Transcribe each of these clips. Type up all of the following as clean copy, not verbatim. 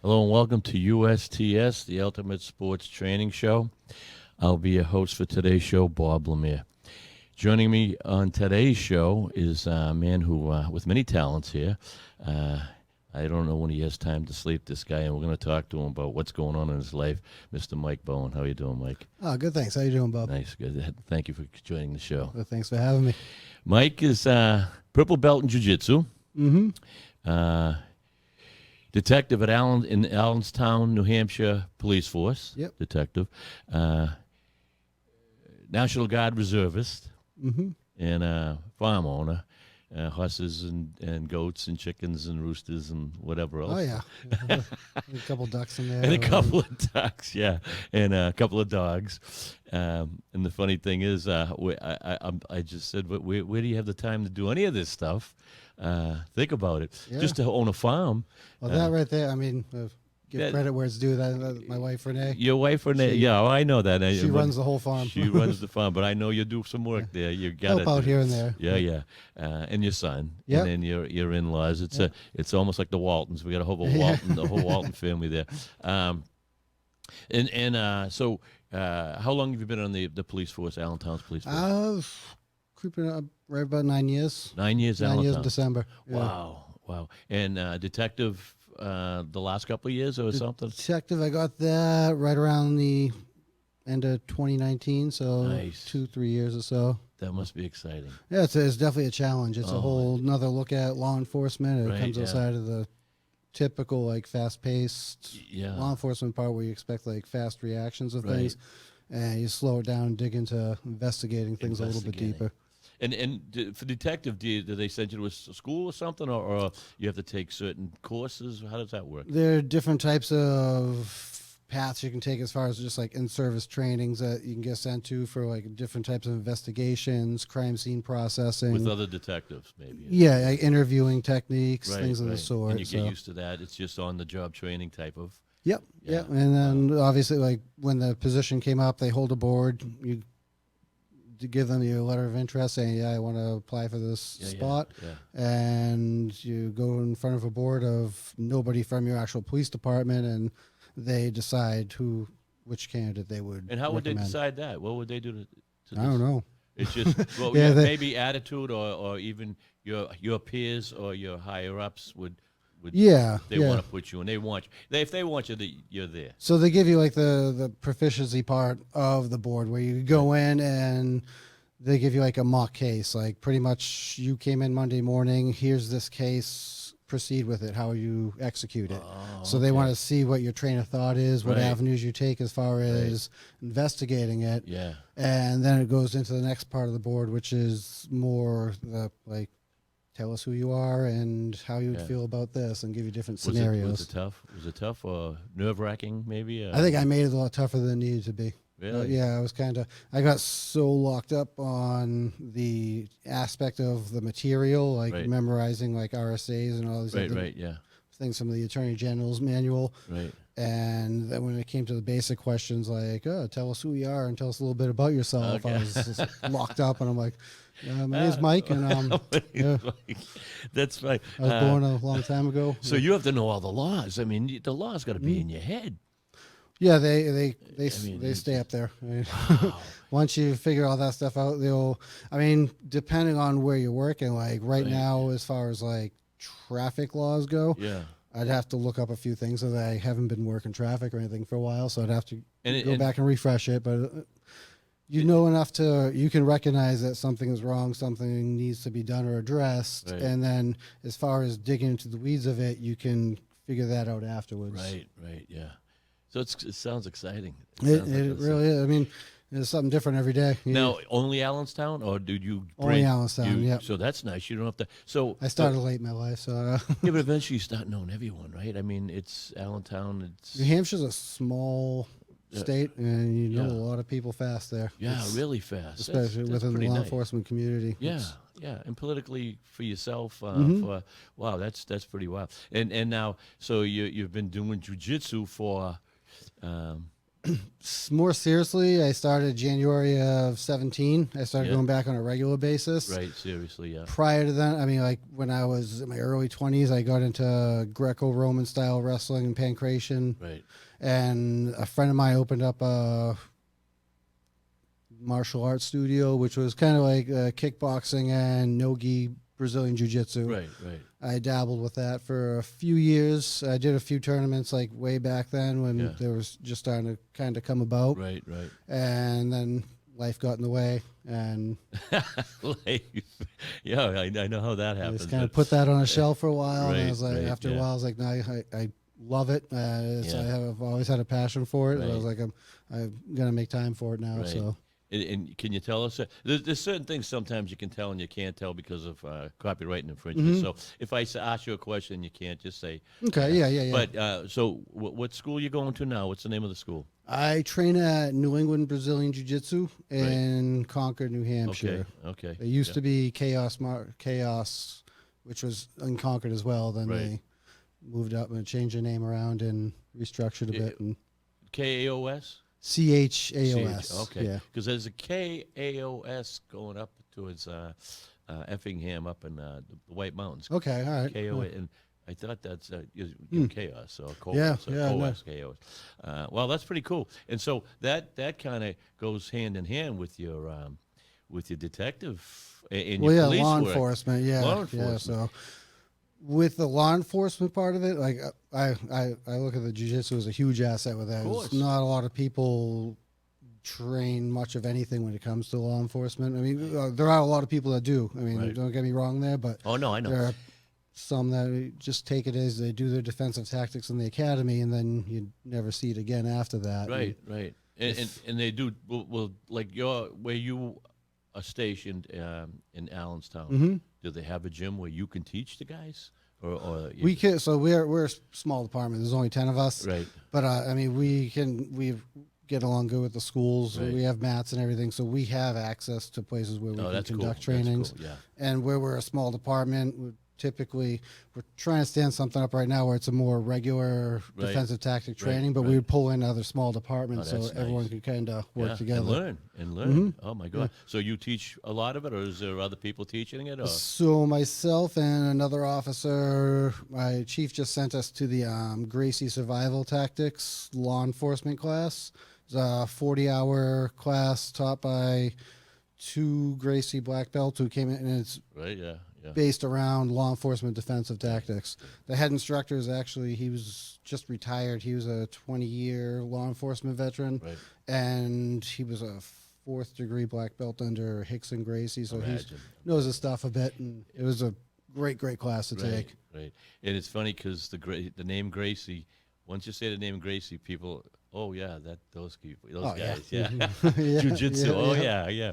Hello and welcome to USTS, the Ultimate Sports Training Show. I'll be your host for today's show, Bob Lemire. Joining me on today's show is a man who, with many talents here. I don't know when he has time to sleep, this guy, and we're going to talk to him about what's going on in his life. Mr. Mike Bowen, how you doing, Mike? Oh, good, thanks. How you doing, Bob? Nice, good. Thank you for joining the show. Well, thanks for having me. Mike is purple belt in jiu-jitsu. Mm-hmm. Detective at in Allenstown, New Hampshire Police Force. Yep. Detective. National Guard reservist. Mm-hmm. And farm owner. Horses and goats and chickens and roosters and whatever else. Oh, yeah. A couple ducks in there. And a couple of ducks, yeah. And a couple of dogs. And the funny thing is, I just said, where do you have the time to do any of this stuff? Think about it. Yeah. Just to own a farm. Well, that right there, I mean, give that- credit where it's due. That my wife, Renee, Your wife, Renee, yeah, well, I know that. she runs the whole farm. She runs the farm, but I know you do some work there. You got Help out here and there. Yeah. And your son, Yep. and then your in-laws. It's almost like the Waltons. We got a whole the whole Walton family there. So how long have you been on the police force, Allentown's police force? Creeping up right about 9 years. 9 years, 9 years in Allentown. December. Yeah. Wow. And detective, the last couple of years or something. Detective, I got that right around the end of 2019, so Nice. 2-3 years or so. That must be exciting. Yeah, it's definitely a challenge. It's a Oh. whole another look at law enforcement. It Right, comes yeah. outside of the typical, like, fast-paced Yeah. law enforcement part where you expect, like, fast reactions of Right. things. And you slow it down and dig into investigating things a little bit Investigating. deeper. And for detective, do they send you to a school or something, or you have to take certain courses? How does that work? There are different types of paths you can take as far as just, like, in-service trainings that you can get sent to for, like, different types of investigations, crime scene processing. With other detectives, maybe. Yeah, like interviewing techniques, Right, things of the right. sort. And you get so. used to that. It's just on-the-job training type of. Yep. Yeah. And then obviously, like, when the position came up, they hold a board. You to give them your letter of interest saying, yeah, I want to apply for this spot. Yeah. And you go in front of a board of nobody from your actual police department, and they decide which candidate they would And how would they recommend. decide that? What would they do to I don't know. It's just well, Yeah, maybe attitude or even your peers or your higher ups would Yeah. they want to put you in. They want you. If they want you, you're there. So they give you, like, the proficiency part of the board where you go in and they give you, like, a mock case. Like, pretty much you came in Monday morning, here's this case, proceed with it, how you execute it. So they want to see what your train of thought is, what Right. avenues you take as far as investigating it. Yeah. And then it goes into the next part of the board, which is more like, tell us who you are and how you would Yeah. feel about this, and give you different Was scenarios. it tough? Was it tough or nerve-wracking maybe? I think I made it a lot tougher than it needed to be. Really? Yeah, I got so locked up on the aspect of the material, like Right. memorizing, like, RSAs and all these other Right, yeah. things from the Attorney General's manual. Right. And then when it came to the basic questions, like, oh, tell us who you are and tell us a little bit about yourself, Okay. I was just locked up, and I'm like, my name's Mike, and yeah, That's right. I was born a long time ago. So you have to know all the laws. I mean, the laws got to be in your head. Yeah, they mean, stay up there. I mean, once you figure all that stuff out, depending on where you're working, like right now, as far as, like, traffic laws go, Yeah. I'd have to look up a few things that I haven't been working traffic or anything for a while, so I'd have to go back and refresh it. But you know enough you can recognize that something is wrong, something needs to be done or addressed, Right. and then as far as digging into the weeds of it, you can figure that out afterwards. Right, yeah. So it sounds exciting. It sounds like it's- really is. I mean, it's something different every day. Now, only Allenstown, or did you Only bring... Allenstown, yep. So that's nice. You don't have to... So I started late in my life, so Yeah, but eventually you start knowing everyone, right? I mean, it's Allentown. It's... New Hampshire's a small state, and you know Yeah. a lot of people fast there. Yeah, It's- really fast. especially That's within the pretty law nice. enforcement community. Yeah, It's- yeah, and politically for yourself, Mhm. wow, that's pretty wild. And now, so you've been doing jujitsu for More seriously, I started January of 17. I started Yeah. going back on a regular basis. Right. Seriously. Yeah. Prior to that, I mean, like when I was in my early 20s, I got into Greco-Roman style wrestling and pancration. Right. And a friend of mine opened up a martial arts studio, which was kind of like kickboxing and no-gi Brazilian jiu-jitsu. Right. Right. I dabbled with that for a few years. I did a few tournaments like way back then when there was just starting to kind of come about. Right. Right. And then life got in the way, and Like, yeah, I know how that I happens. just kind of but- put that on a shelf for a while. And I Right, was like, right, after a yeah. while, I was like, no, I love it. I've always had a passion for it. And I was like, I'm gonna make time for it now. Right. So And can you tell us? There's certain things sometimes you can tell and you can't tell because of copyright and infringement. So if I ask you a question, you can't just say. okay, yeah. But so what school you going to now? What's the name of the school? I train at New England Brazilian Jiu-Jitsu in Concord, New Hampshire. Okay. It used to be Chaos, which was in Concord as well. Then Right. they moved up and changed the name around and restructured a bit. And KAOS. CHAOS. Okay. Yeah. Because there's a KAOS going up towards Effingham up in the White Mountains. Okay. All right. KOS, and I thought that's chaos or chaos. Yeah, or yeah, chaos, chaos. Well, that's pretty cool. And so that kind of goes hand in hand with your detective and your police law work. enforcement. Yeah. Law Yeah. enforcement. So with the law enforcement part of it, like I look at the jiu-jitsu as a huge asset with that. Of course. Not a lot of people train much of anything when it comes to law enforcement. I mean, there are a lot of people that do. I mean, Right. don't get me wrong there, but Oh no, I know. there are some that just take it as they do their defensive tactics in the academy, and then you never see it again after that. Right, right. And they do well like where you are stationed in Allenstown. Mm-hmm. Do they have a gym where you can teach the guys, or you, We can, so we're a small department. There's only 10 of us, right? but I mean, we get along good with the schools. Right. We have mats and everything, so we have access to places where we Oh, can that's cool. conduct That's trainings. cool, yeah. And where we're a small department, we're trying to stand something up right now where it's a more regular Right. defensive tactic Right, training, but right. we would pull in other small departments Oh, so that's everyone nice. can kind of work Yeah, together. and learn. Oh my God! So you teach a lot of it, or is there other people teaching it? Or So myself and another officer, my chief just sent us to the Gracie Survival Tactics Law Enforcement class. It's a 40-hour class taught by two Gracie black belts who came in, and it's right? Yeah, yeah. based around law enforcement defensive tactics. The head instructor is actually, he was just retired. He was a 20-year law enforcement veteran, Right. and he was a fourth-degree black belt under Hicks and Gracie, so he Imagine. knows his stuff a bit, and it was a great class to Right, take. right. And it's funny because the name Gracie. Once you say the name Gracie, people. Oh yeah, those people, those Oh, yeah. guys. Yeah. Yeah, Jiu-jitsu. yeah, Oh yeah. yeah.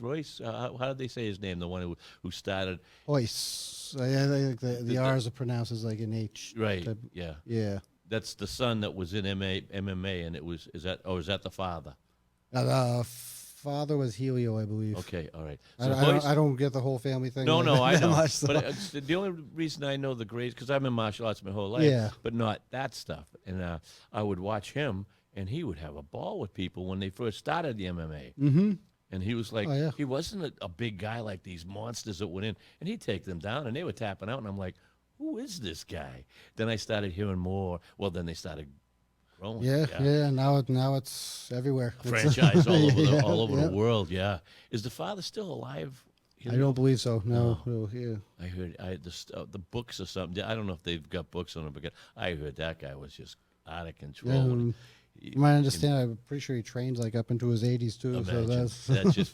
Royce. How did they say his name? The one who started. Hoist. I think the R's are pronounced as like an H. Right. type. Yeah. Yeah. That's the son that was in MMA, and is that the father? The father was Helio, I believe. Okay, all right. I, So I, don't, Hoist- I don't get the whole family thing. No, like no, I that know. much, so. But the only reason I know the Grace, because I'm in martial arts my whole life, Yeah. but not that stuff. And I would watch him, and he would have a ball with people when they first started the MMA. Mm-hmm. And he was like, Oh, yeah. he wasn't a big guy like these monsters that went in, and he'd take them down, and they were tapping out, and I'm like, who is this guy? Then I started hearing more. Well, then they started growing. Yeah. Now it's everywhere. Franchise all over Yeah, all over yeah. the world. Yeah, is the father still alive? I don't believe so. No. Yeah. I heard the books or something. I don't know if they've got books on it, but I heard that guy was just out of control. You might understand. I'm pretty sure he trains like up into his 80s too. Imagine. So That's just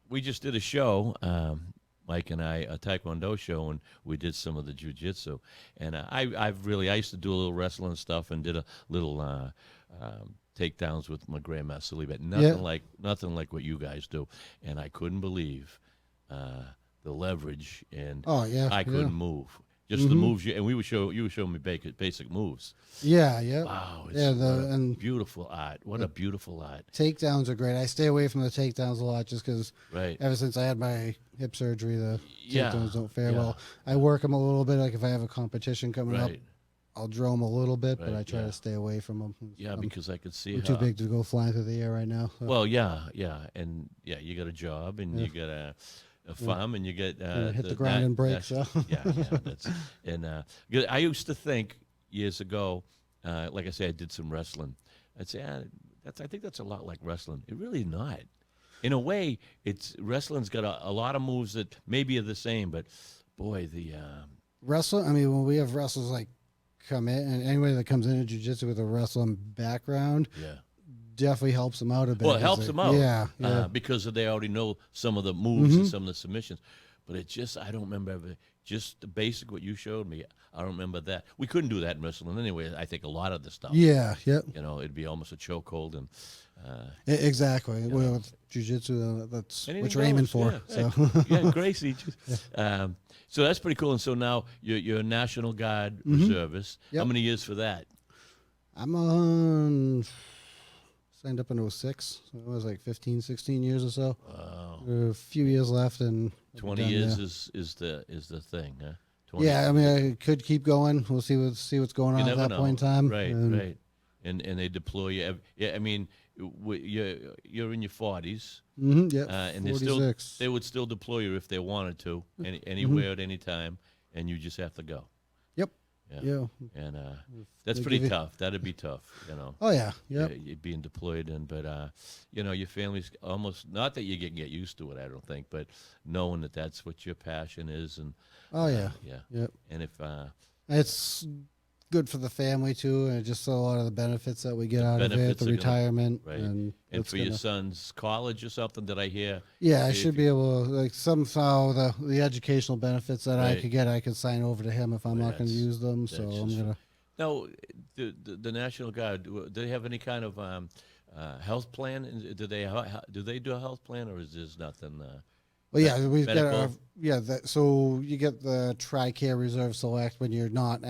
we just did a show, Mike and I, a Taekwondo show, and we did some of the jiu-jitsu. And I used to do a little wrestling stuff and did a little takedowns with my grandmaster Lee, but nothing like what you guys do. And I couldn't believe the leverage, and Oh, yeah, I couldn't yeah. move. Just the moves, and you were showing me basic moves. Yeah. Wow, it's Yeah. what a And beautiful art. What a beautiful art. takedowns are great. I stay away from the takedowns a lot just because Right. ever since I had my hip surgery, the Yeah, takedowns don't fare yeah. well. I work them a little bit. Like if I have a competition coming up, Right. I'll drone a little bit, but Right, I try yeah. to stay away from them. Yeah, because I could see I'm how. too big to go flying through the air right now. So. Well, yeah, and you got a job, and Yeah. you got a farm, and you get Hit the ground and break. So. yeah, that's and 'cause I used to think years ago, like I say, I did some wrestling. I'd say I think that's a lot like wrestling. It really not. In a way, it's wrestling's got a lot of moves that maybe are the same, but boy, the Wrestling. I mean, when we have wrestlers like come in, and anybody that comes into jiu-jitsu with a wrestling background yeah. definitely helps them out a bit. Well, it 'cause helps they- them out. Yeah. Because they already know some of the moves and Mhm. some of the submissions. But it just, I don't remember just the basic what you showed me. I don't remember that. We couldn't do that in wrestling anyway. I think a lot of the stuff. Yeah. Yep. You know, it'd be almost a chokehold and Exactly. know. Well, with jiu-jitsu, that's anything what you're aiming goes, for. Yeah, So. yeah, Gracie. So that's pretty cool. And so now you're a National Guard reservist. Yep. How many years for that? I'm on. Signed up in 06. So it was like 15, 16 years or so. Wow. A few years left, and I'll be 20 done years there. is the thing, huh? 20. Yeah, I mean, I could keep going. We'll see what's going You on at never that point in time. Right, And- right. And they deploy you. Yeah, I mean, you're in your 40s, Yeah, and 46. they would still deploy you if they wanted to, anywhere at any time, and you just have to go. Yep. Yeah. Yeah. And that's they pretty give you- tough. That'd be tough, you know. Oh yeah. Yep. You being deployed in, but you know, your family's almost not that you can get used to it. I don't think, but knowing that that's what your passion is, and Oh yeah. yeah, Yep. and if It's good for the family too, and just a lot of the benefits that we get out of it, benefits the are gonna- retirement, right. and and it's for your gonna- son's college or something, did I hear? Yeah, I if should you- be able to, like, somehow the educational benefits that I Right. could get, I could sign over to him if I'm Well, not going to that's- use them. So that's I'm just- gonna. Now, the National Guard, do they have any kind of health plan? Do they do a health plan, or is there nothing? Well, yeah, we've got medical? so you get the TRICARE Reserve Select when you're not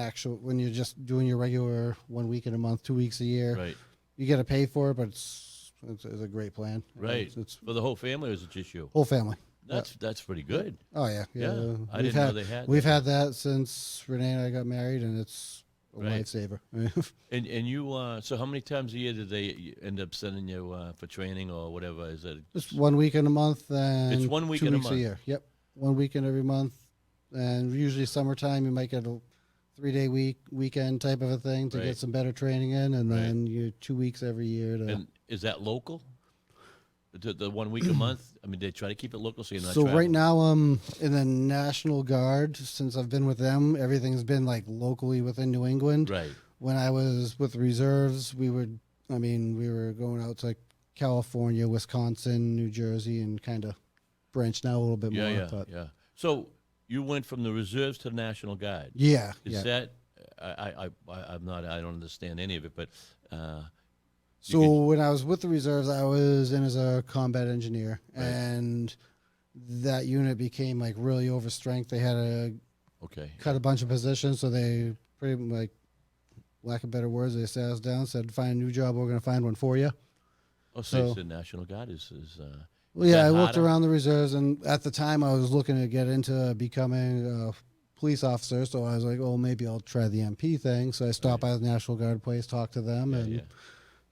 when you're just doing your regular 1 week in a month, 2 weeks a year. Right, You got to pay for it, but it's a great plan. right. It's For the whole family, or is it just you? whole family. That's pretty good. Oh yeah, Yeah, I We've didn't know had they had we've that. had that since Renee and I got married, and it's a Right. lifesaver. And you, so how many times a year did they end up sending you for training or whatever? Is it Just 1 week in a month, and It's 1 week 2 in a weeks month. year. Yep, 1 weekend every month, and usually summertime you might get a 3-day weekend type of a thing to Right. get some better training in, and Right. then you 2 weeks every year to. And is that local? The 1 week a month? I mean, they try to keep it local so you're not So right traveling. now I'm in the National Guard. Since I've been with them, everything's been like locally within New England. Right. When I was with reserves, we were going out to like California, Wisconsin, New Jersey, and kind of branched out a little bit Yeah, more. yeah, But yeah. So you went from the reserves to the National Guard. yeah, Is yeah. that I'm not I don't understand any of it, but you So could- when I was with the reserves, I was in as a combat engineer, Right. and that unit became like really overstrength. They had to okay. cut a bunch of positions, so they pretty like, lack of better words, they sat us down, said, "Find a new job. We're going to find one for you." Oh, so so- the National Guard is Well, yeah, that I looked harder? around the reserves, and at the time, I was looking to get into becoming a police officer. So I was like, "Oh, maybe I'll try the MP thing." So I stopped by the National Guard place, talked to them, yeah, and yeah.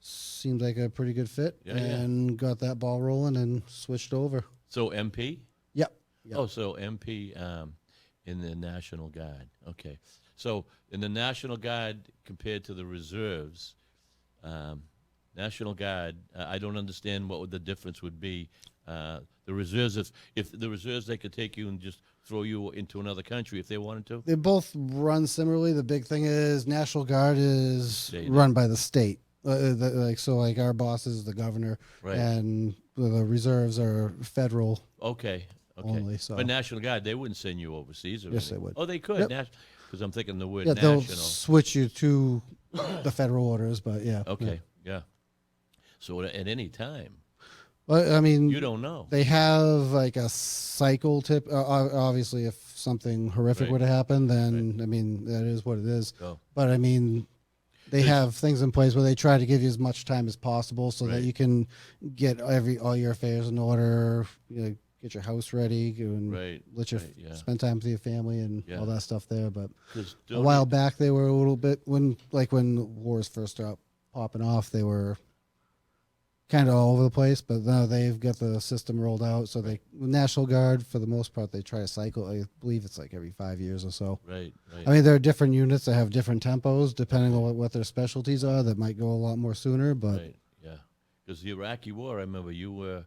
seemed like a pretty good fit, Yeah, yeah. and got that ball rolling and switched over. So MP? Yep. Yep. Oh, so MP in the National Guard. Okay. So in the National Guard compared to the reserves, National Guard, I don't understand what the difference would be. The reserves, if the reserves, they could take you and just throw you into another country if they wanted to. They both run similarly. The big thing is National Guard is State. run by the state. Like our boss is the governor, Right. and the reserves are federal. Okay. Okay. Only, so. But National Guard, they wouldn't send you overseas or Yes, anything. they would. Oh, they could. Yep. Because I'm thinking the word Yeah, they'll national. switch you to the federal orders, but yeah. Okay. Yeah. So at any time, Well, I mean, you don't know. they have like a cycle tip. Obviously, if something horrific Right. were to happen, then I mean that is what it is. Oh. But I mean, they have things in place where they try to give you as much time as possible so Right. that you can get all your affairs in order, get your house ready and Right. let you Right. Yeah. spend time with your family and Yeah. all that stuff there. But 'Cause a while back, they were a little bit when wars first started popping off, they were kind of all over the place. But now they've got the system rolled out. So National Guard, for the most part, they try to cycle. I believe it's like every 5 years or so. Right. Right. I mean, there are different units that have different tempos depending on what their specialties are. That might go a lot more sooner. But Right. Yeah. Because the Iraqi War, I remember you were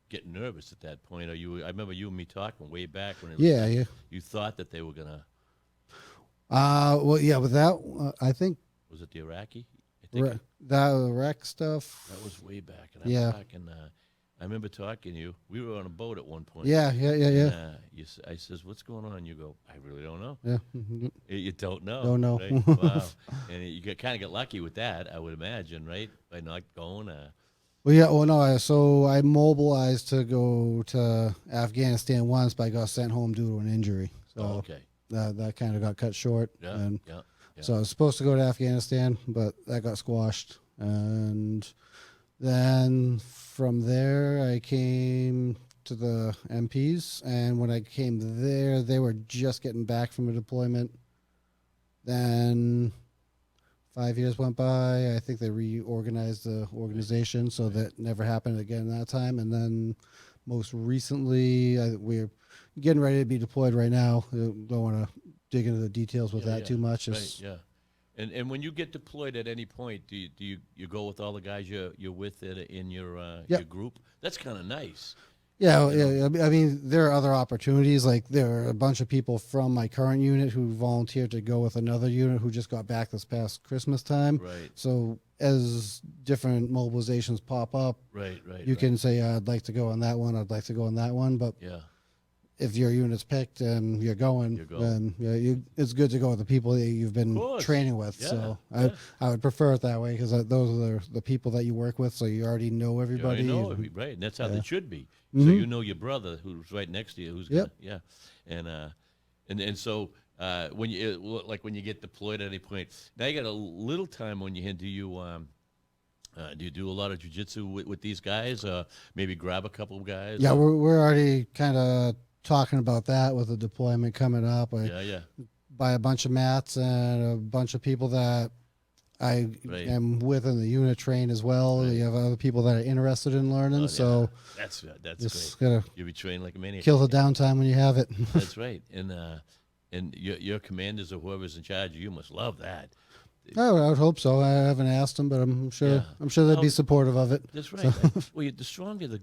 getting nervous at that point. I remember you and me talking way back when it was yeah, yeah. you thought that they were gonna. Well, yeah. With that, I think Was it the Iraqi? I think that wreck stuff. that was way back. And Yeah. I'm talking. I remember talking to you. We were on a boat at one point. Yeah. And, I says, "What's going on?" You go, "I really don't know." Yeah. Mhm. You don't know. Don't know. Right? Wow. And you kind of get lucky with that, I would imagine, right? By not going. Well, yeah. Well, no. So I mobilized to go to Afghanistan once, but I got sent home due to an injury. So Okay. that kind of got cut short. Yeah. And Yeah. Yeah. so I was supposed to go to Afghanistan, but that got squashed. And then from there, I came to the MPs. And when I came there, they were just getting back from a deployment. Then 5 years went by. I think they reorganized the organization, so that never happened again that time. And then most recently, we're getting ready to be deployed right now. Don't want to dig into the details with that too much. Right. Yeah. And when you get deployed at any point, do you go with all the guys you're with in your group? That's kind of nice. Yeah, yeah. I mean, there are other opportunities. Like there are a bunch of people from my current unit who volunteered to go with another unit who just got back this past Christmas time. Right. So as different mobilizations pop up, Right. you can say, I'd like to go on that one. I'd like to go on that one. But Yeah. if your unit's picked and you're going, then it's good to go with the people that you've been training with. Yeah, So yeah. I would prefer it that way because those are the people that you work with. So you already know everybody. You already know right, and that's how it should be. So you know your brother who's right next to you, who's gonna, and so when you get deployed at any point, now you got a little time on your hand. Do you do a lot of jujitsu with these guys? Maybe grab a couple of guys. Yeah, we're already kind of talking about that with the deployment coming up. Yeah. Buy a bunch of mats and a bunch of people that I am with in the unit train as well. Right. You have other people that are interested in learning. So that's just great. gotta You'll be trained like a maniac. kill the downtime when you have it. That's right. And your commanders or whoever's in charge, you must love that. I would hope so. I haven't asked them, but I'm sure they'd be supportive of it. That's right. Well, the stronger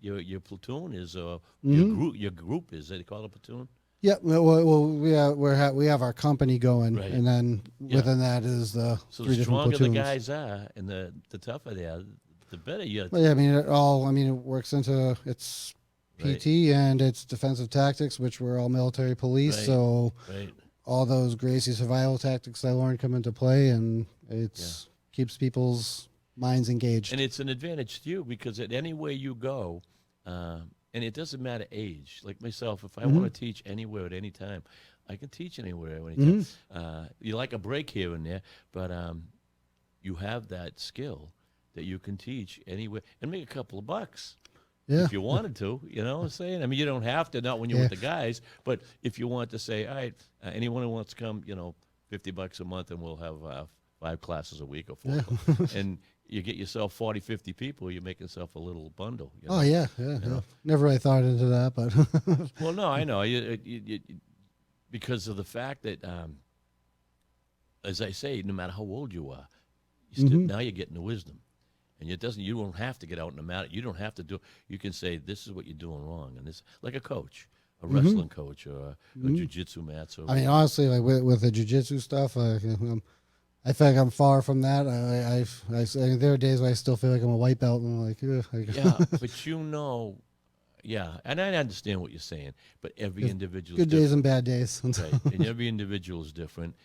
your platoon is, your group is. They call it a platoon. Yeah. Well, we have our company going, and then within that is the So three the different stronger platoons. the guys are, and the tougher they are, the better you. Well, yeah, it works into it's PT and it's defensive tactics, which we're all military police. Right. So Right. all those Gracie survival tactics I learned come into play, and it's keeps people's minds engaged. And it's an advantage to you because at any way you go, and it doesn't matter age. Like myself, if I want to teach anywhere at any time, I can teach anywhere at any time. You like a break here and there, but you have that skill that you can teach anywhere and make a couple of bucks. Yeah. If you wanted to, you know what I'm saying? I mean, you don't have to, not when you're with the guys, but if you want to say, all right, anyone who wants to come, $50 a month and we'll have 5 classes a week or 4. And you get yourself 40, 50 people, you make yourself a little bundle. You know? Oh, yeah. Never really thought into that, but. Well, no, I know. Because of the fact that, as I say, no matter how old you are, now you're getting the wisdom. And you don't have to get out in the mat. You don't have to do. You can say this is what you're doing wrong, and this like a coach, a wrestling coach, or a jiu-jitsu mat. So I mean, honestly, like with the jiu-jitsu stuff, I feel like I'm far from that. There are days where I still feel like I'm a white belt, and I'm like, yeah, but and I understand what you're saying. But every individual good days and bad days, right? And every individual is different.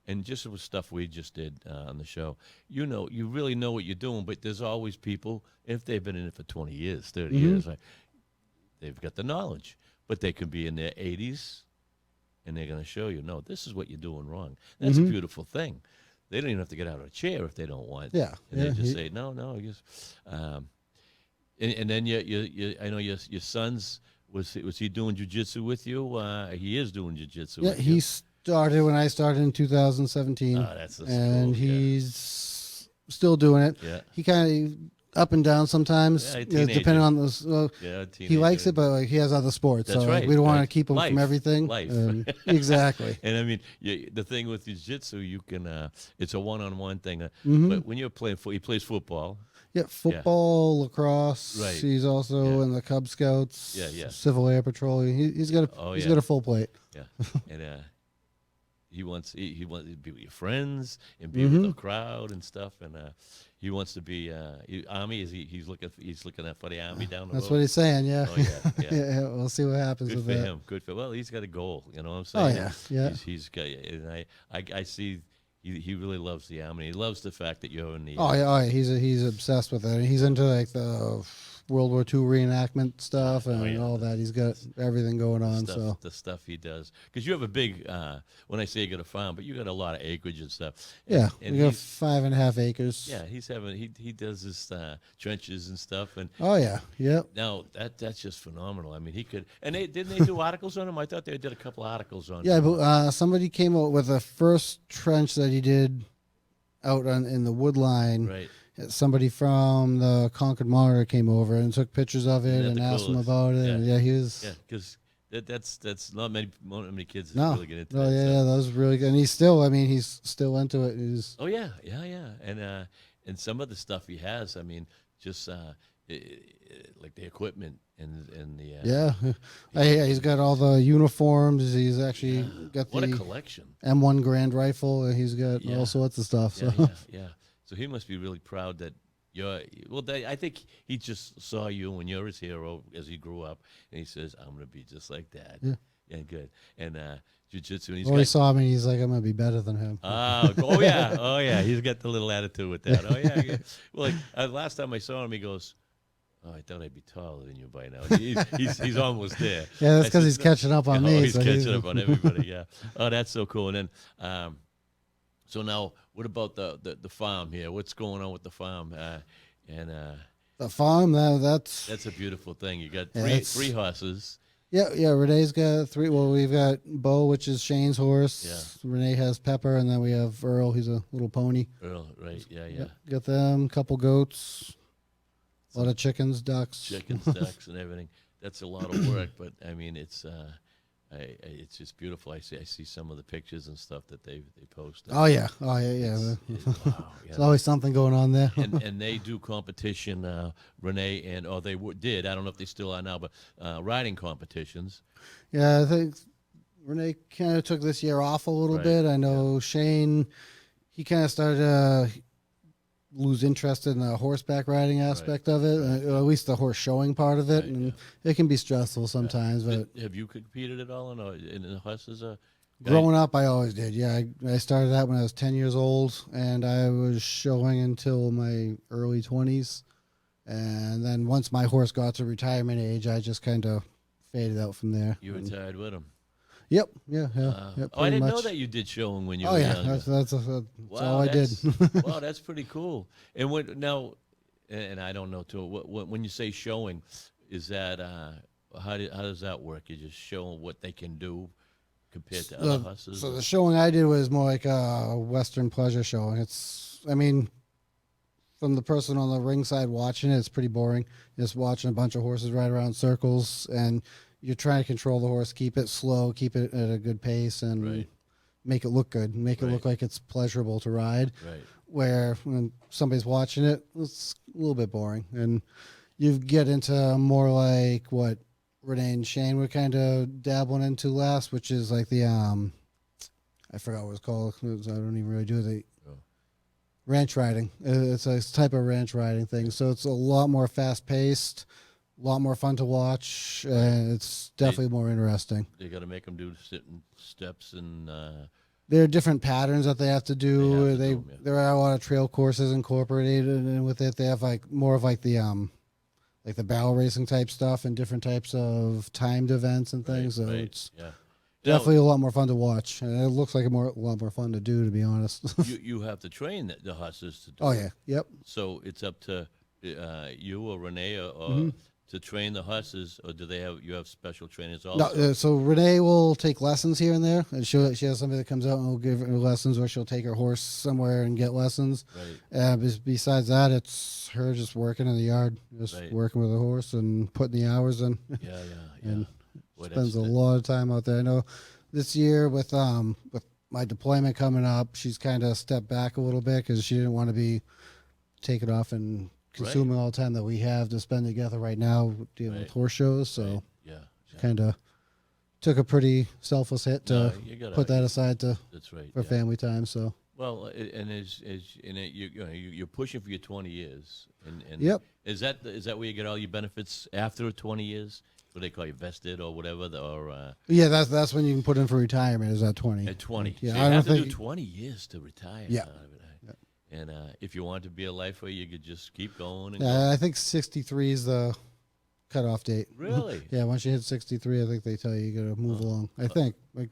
And just with stuff we just did on the show, you really know what you're doing, but there's always people, if they've been in it for 20 years, 30 years, they've got the knowledge, but they can be in their 80s, and they're going to show you, no, this is what you're doing wrong. That's a beautiful thing. They don't even have to get out of a chair if they don't want. Yeah. And they just say, no, And then I know your son's was he doing jujitsu with you? He is doing jujitsu. Yeah, with he you. started when I started in 2017, That's cool. and Yeah. he's still doing it. Yeah. He kind of up and down sometimes, Yeah, depending on the. Yeah, He likes it, but like, he has other sports, That's so like, right. we don't want Right. to keep him from Life. everything. Life. Exactly. And I mean, the thing with jiu-jitsu, you can it's a one-on-one thing. Mhm. But when you're playing he plays football. Yeah, football, lacrosse. Right. He's also Yeah. in the Cub Scouts. Yeah. Civil Air Patrol. He's got a full plate. Yeah. And he wants to be with your friends and be with the crowd and stuff, and he wants to be Army. He's looking at for the Army down the road. That's what he's saying. Yeah. Oh yeah. Yeah. We'll see what happens Good with for that. him. Good for well, he's got a goal. You know what I'm Oh saying? yeah. He's got, and I see. He really loves the Army. He loves the fact that you're in the. Oh yeah. He's obsessed with it. He's into like the World War II reenactment stuff and all that. He's got everything going on. Stuff, the stuff he does, because you have a big. When I say you got a farm, but you got a lot of acreage and stuff. Yeah, and we got 5.5 acres. Yeah, he does his trenches and stuff, and Oh yeah. Yep. now that's just phenomenal. I mean, he could, and didn't they do articles on him? I thought they did a couple of articles on. Yeah, him. but somebody came out with the first trench that he did out in the wood line. Right. Somebody from the Concord Monitor came over and took pictures of it Isn't that and the asked him coolest? about it. Yeah. And yeah, he was. Yeah, because that's not many kids that No, really get into no, that yeah, stuff. that was really good. And he's still, I mean, he's still into it. He's, Oh yeah, and some of the stuff he has, I mean, just like the equipment and the yeah. Yeah, he's got all the uniforms. He's actually got what a the collection. M1 Grand Rifle. And he's got Yeah. all sorts of stuff. So. Yeah. So he must be really proud that I think he just saw you when you're his hero as he grew up, and he says, "I'm gonna be just like Dad." Yeah. Good. And jiu-jitsu. And he's When he got, saw me, he's like, I'm going to be better than him. oh yeah. He's got the little attitude with that. Oh yeah. Well, like last time I saw him, he goes, "Oh, I thought I'd be taller than you by now." He's almost there. Yeah, that's I because said, he's catching up on oh, me. he's so catching up on everybody. Yeah. Oh, that's so cool. And then, so now, what about the farm here? What's going on with the farm? The farm, that's That's a beautiful thing. You got Yeah, three horses. yeah. Renee's got 3. Well, we've got Bo, which is Shane's horse. Yeah. Renee has Pepper, and then we have Earl. He's a little pony. Earl, right? Yeah. Yep, got them. Couple goats. A lot of chickens, ducks. Chickens, ducks, and everything. That's a lot of work, but I mean, it's just beautiful. I see some of the pictures and stuff that they post. Oh yeah. Wow. There's always something going on there. and they do competition, Renee, and did. I don't know if they still are now, but riding competitions. Yeah, I think Renee kind of took this year off a little Right, bit. I know Shane, he kind of started to lose interest in the horseback riding aspect of it, or at least the horse showing part of it, Right, and it can be stressful sometimes. But Have you competed at all in the horses? growing up, I always did. Yeah, I started that when I was 10 years old, and I was showing until my early 20s. And then once my horse got to retirement age, I just kind of faded out from there. You retired with them. Yep. Yeah. I pretty didn't know much. that you did showing when you Oh were yeah, younger. that's all I did. Wow, that's pretty cool. And and I don't know too. When you say showing, is that how does that work? You just show what they can do compared to other horses. So the showing I did was more like a Western pleasure showing. I mean, from the person on the ringside watching it, it's pretty boring. Just watching a bunch of horses ride around circles, and you're trying to control the horse, keep it slow, keep it at a good pace, and Right. make it look good, make it look Right. like it's pleasurable to ride. Right. Where when somebody's watching it, it's a little bit boring, and you get into more like what Renee and Shane were kind of dabbling into last, which is like the I forgot what it's called. I don't even really do the ranch riding. It's a type of ranch riding thing, so it's a lot more fast paced, a lot more fun to watch, and it's definitely more interesting. They got to make them do sitting steps and. There are different patterns that they have to do. They have to do 'em, yeah. There are a lot of trail courses incorporated in with it. They have like more of like the barrel racing type stuff and different types of timed events and things. So it's definitely a lot more fun to watch, and it looks like a lot more fun to do, to be honest. You have to train the horses to do. Oh yeah, yep. So it's up to you or Renee or Mm-hmm. to train the horses, or do they have you have special trainers No, also? so Renee will take lessons here and there, and she has somebody that comes out and will give her lessons, or she'll take her horse somewhere and get lessons. Right. Besides that, it's her just working in the yard, just Right. working with the horse and putting the hours in. Yeah. Yeah. And Boy, spends a lot of time out there. I know this year with my deployment coming up, she's kind of stepped back a little bit because she didn't want to be taken off and consuming all the time that we have to spend together right now dealing with horse shows. So Right. Yeah. she kind of took a pretty selfless hit to No, you gotta put that aside That's right. for Yeah. family time. So Well, and you're pushing for your 20 years, and Yep. Is that where you get all your benefits after 20 years? What they call you vested or whatever, yeah, that's when you can put in for retirement. Is at 20. at 20. Yeah, So I you don't have to think do 20 years to retire. Yeah. And if you want to be a lifer, you could just keep going. And Yeah, I think 63 is the cutoff date. Really? Yeah, once you hit 63, I think they tell you got to move along. I think. I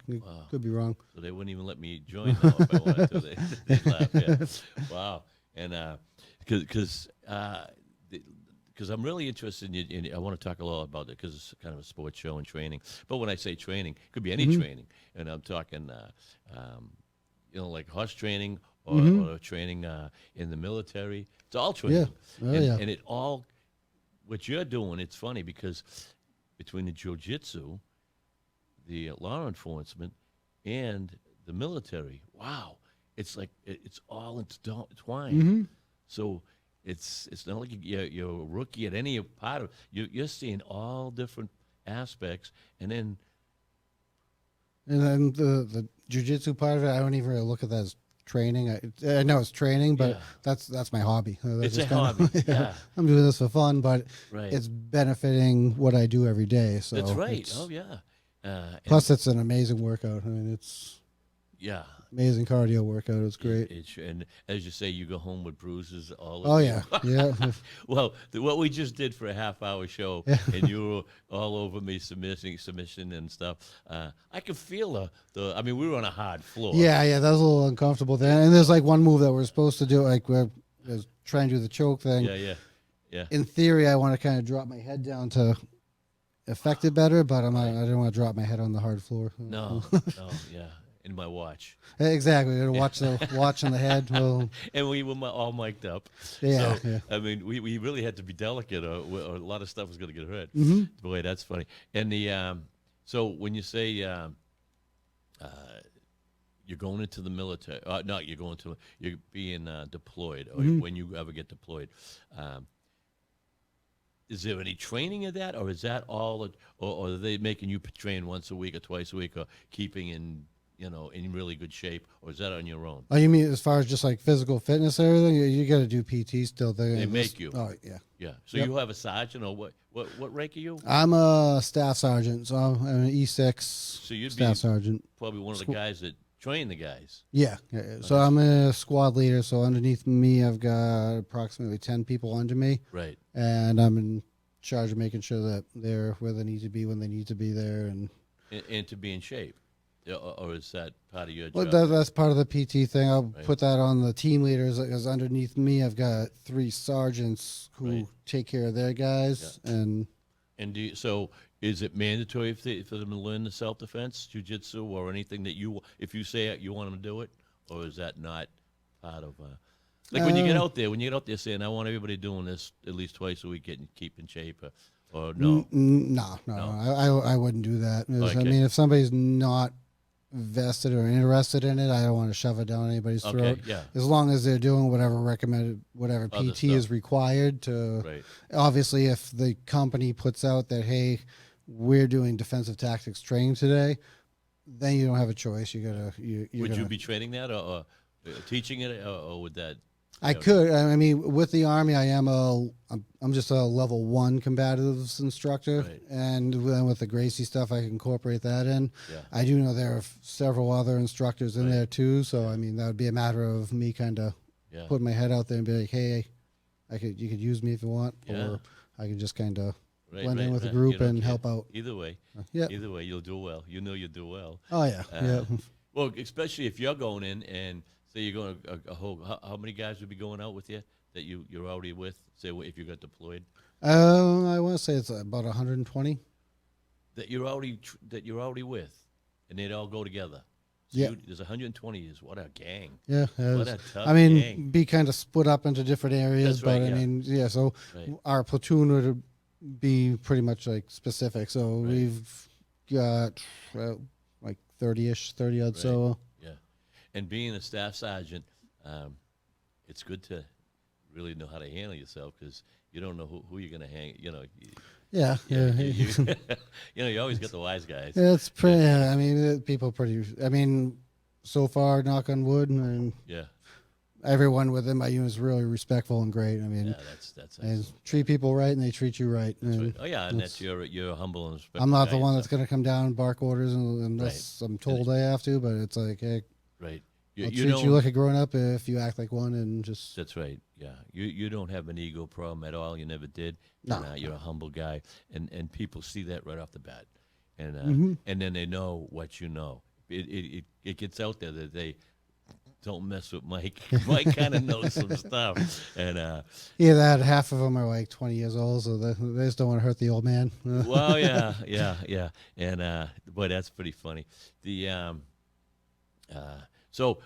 could be wrong. So they wouldn't even let me join now if I wanted to. They laugh, yeah. Wow. And because I'm really interested in I want to talk a lot about it because it's kind of a sports show and training. But when I say training, it could be any training. And I'm talking, like horse training or training in the military. It's all training. Yeah. Oh, yeah. And it all, what you're doing, it's funny because between the jiu-jitsu, the law enforcement, and the military, wow, it's like it's all entwined. So it's not like you're a rookie at any part of you're seeing all different aspects, and then the jiu-jitsu part of it, I don't even really look at that as training. I know it's training, but Yeah. that's my hobby. That's it's a just kinda- hobby. Yeah, I'm doing this for fun, but right. it's benefiting what I do every day. So That's right. it's- Oh yeah. And- Plus, it's an amazing workout. I mean, it's yeah. amazing cardio workout. It's great. And as you say, you go home with bruises all Oh over yeah, you. yeah. Well, what we just did for a half-hour show, and you were all over me submission and stuff. I could feel the. I mean, we were on a hard floor. Yeah, that was a little uncomfortable there. And there's like one move that we're supposed to do, like we're trying to do the choke thing. Yeah. In theory, I want to kind of drop my head down to affect it better, but I don't want to drop my head on the hard floor. No, yeah. In my watch. Exactly. We're gonna watch the watch on the head. Well, And we were all mic'd up. Yeah, So, yeah. I mean, we really had to be delicate, or a lot of stuff was going to get hurt. Mm-hmm. Boy, that's funny. And so when you say you're going into the military, you're being deployed, or Mm-hmm. when you ever get deployed, is there any training of that, or is that all, or are they making you train once a week or twice a week, or keeping in really good shape, or is that on your own? oh, you mean as far as just like physical fitness and everything? You got to do PT still. They make you. Oh yeah. Yeah. So Yep. you have a sergeant, or what rank are you? I'm a staff sergeant, so I'm an E6 So you'd staff be sergeant. probably one of the guys that train the guys. Yeah. So I'm a squad leader. So underneath me, I've got approximately 10 people under me, Right. and I'm in charge of making sure that they're where they need to be when they need to be there. And to be in shape. Yeah, or is that part of your Well, job? that's part of the PT thing. I'll Right. put that on the team leaders because underneath me, I've got 3 sergeants who Right. take care of their guys. And And so is it mandatory for them to learn the self-defense, jiu-jitsu, or anything that if you say it, you want them to do it? Or is that not part of... like when you get out there saying, I want everybody doing this at least twice a week, keep in shape, or no? No. I wouldn't do that. Because, I Okay. mean, if somebody's not vested or interested in it, I don't want to shove it down anybody's Okay, throat. yeah. As long as they're doing whatever Other PT is stuff. required to. Right. Obviously, if the company puts out that, hey, we're doing defensive tactics training today, then you don't have a choice. You gotta. Would you be training that, or teaching it, or would that... I could. I mean, with the Army, I'm just a level 1 combatives instructor, Right. and then with the Gracie stuff, I can incorporate that in. Yeah. I do know there are several other instructors in Right. there too, so I mean that would be a matter of me kind of Yeah. putting my head out there and be like, hey, you could use me if you want, Yeah. or I can just kind of Right, blend in right, with the right. group You don't and care. help out. Either way, Yeah. you'll do well. You know you'll do well. Oh yeah. Yeah. Well, especially if you're going in and So you're going a whole. How many guys would be going out with you that you're already with? Say if you got deployed, I want to say it's about 120. that you're already with, and they'd all go together. So Yeah. there's 120 years. What a gang! Yeah, What a tough I mean, gang. be kind of split up into different areas, That's right, but I yeah. mean, yeah. So Right. our platoon would be pretty much like specific. So Right. we've got like 30-ish, 30 odd. Right. So Yeah, and being a staff sergeant, it's good to really know how to handle yourself because you don't know who you're going to hang. yeah, yeah. You always get the wise guys. It's pretty. I mean, people pretty. I mean, so far, knock on wood, and Yeah, everyone within my unit is really respectful and great. I mean, yeah, that's and excellent. treat people right, and they treat you right. That's And right. Oh yeah, and that's you're humble and respectful. I'm not guy the one that's yourself. going to come down and bark orders unless I'm told I have to. But it's like, hey, Right. I'll You treat don't. you like a grown up if you act like one, and just That's right. Yeah, you don't have an ego problem at all. You never did. No. And, you're a humble guy, and people see that right off the bat, and Mm-hmm. and then they know what you know. It gets out there that they don't mess with Mike. Mike kind of knows some stuff, and yeah, that half of them are like 20 years old, so they just don't want to hurt the old man. well, yeah, and boy, that's pretty funny. The so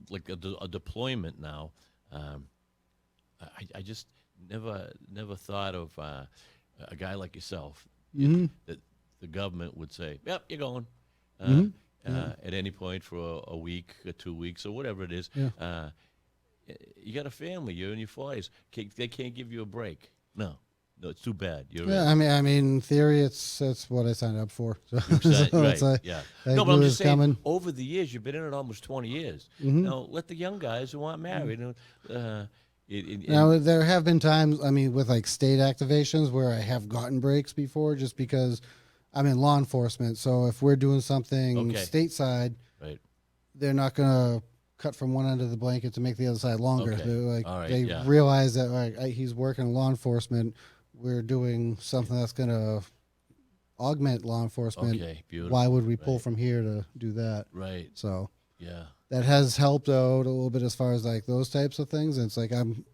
like a deployment now. I just never thought of a guy like yourself that the government would say, "Yep, you're going." At any point for a week or 2 weeks or whatever it is, Yeah. you got a family. You're in your 40s. They can't give you a break. No, it's too bad. You're Yeah, I mean, in theory, that's what I signed up for. So, right. so it's like, Yeah. I No, but knew I'm it just was saying. coming. Over the years, you've been in it almost 20 years. Mm-hmm. Now, let the young guys who aren't married. Now, there have been times, I mean, with like state activations where I have gotten breaks before just because I'm in law enforcement. So if we're doing something Okay. stateside, Right. they're not going to cut from one end of the blanket to make the other side longer. Okay. They're like, All right, they yeah. realize that he's working in law enforcement. We're doing something that's going to augment law enforcement. Okay. Beautiful. Why would we pull Right. from here to do that? Right. So Yeah. that has helped out a little bit as far as like those types of things. And it's like I'm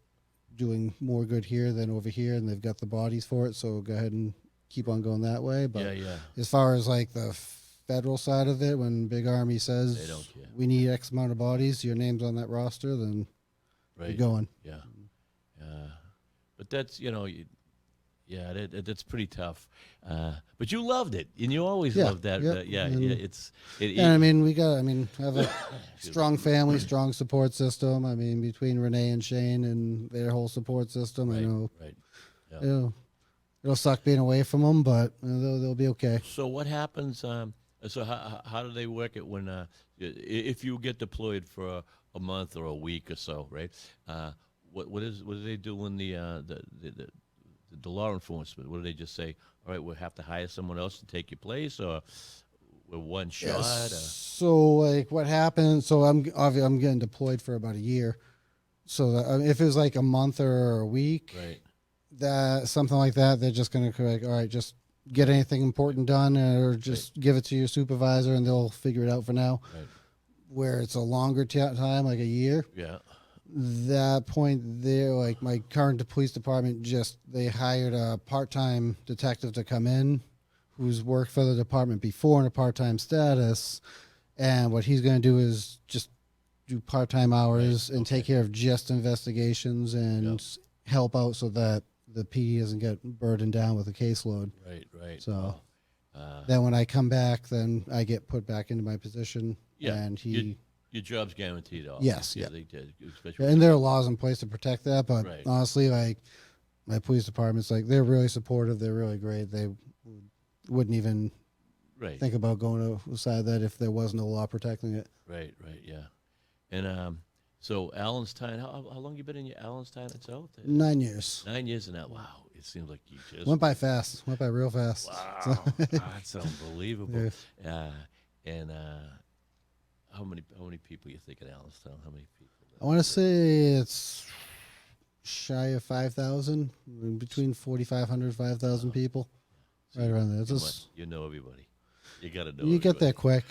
doing more good here than over here, and they've got the bodies for it. So go ahead and keep on going that way. But Yeah. as far as like the federal side of it, when Big Army They says don't care. we need X amount of bodies, your name's on that roster, then Right. you're going. Yeah. But that's that's pretty tough. But you loved it, and you always Yeah, loved that. yep, and- It's And I mean, I have a strong family, strong support system. I mean, between Renee and Shane and their whole support system, I know, Right. Yeah. it'll suck being away from them, but they'll be okay. So what happens? So how do they work it when if you get deployed for a month or a week or so, right? What do they do when the law enforcement? What do they just say? All right, we'll have to hire someone else to take your place, or we're one shot. Or? So like what happened? So I'm getting deployed for about a year. So if it was like a month or a week, Right. that something like that, they're just gonna like, all right, just get anything important done, or just give it to your supervisor, and they'll figure it out for now. Right. Where it's a longer time, like a year, Yeah. that point there, like my current police department, they hired a part-time detective to come in who's worked for the department before in a part-time status, and what he's going to do is just do part-time hours and take care of just investigations and help out so that the PD doesn't get burdened down with a caseload. Right. So then when I come back, then I get put back into my position, and your job's guaranteed off. Yes, yeah. They did, especially and there are laws in place to protect that, but Right. honestly, like my police department's like, they're really supportive, they're really great. They wouldn't even right. think about going to the side of that if there was no law protecting it. Right, yeah. And so Allenstown, how long you been in your Allenstown itself? 9 years. 9 years in that. Wow, it seems like you just Went by fast. Went by real fast. wow, that's unbelievable. And how many people you think in Allenstown? How many people? I want to say it's shy of 5,000, between 4,500 5,000 people, right around there. It's just, You know everybody. You got to know. You get everybody. there quick.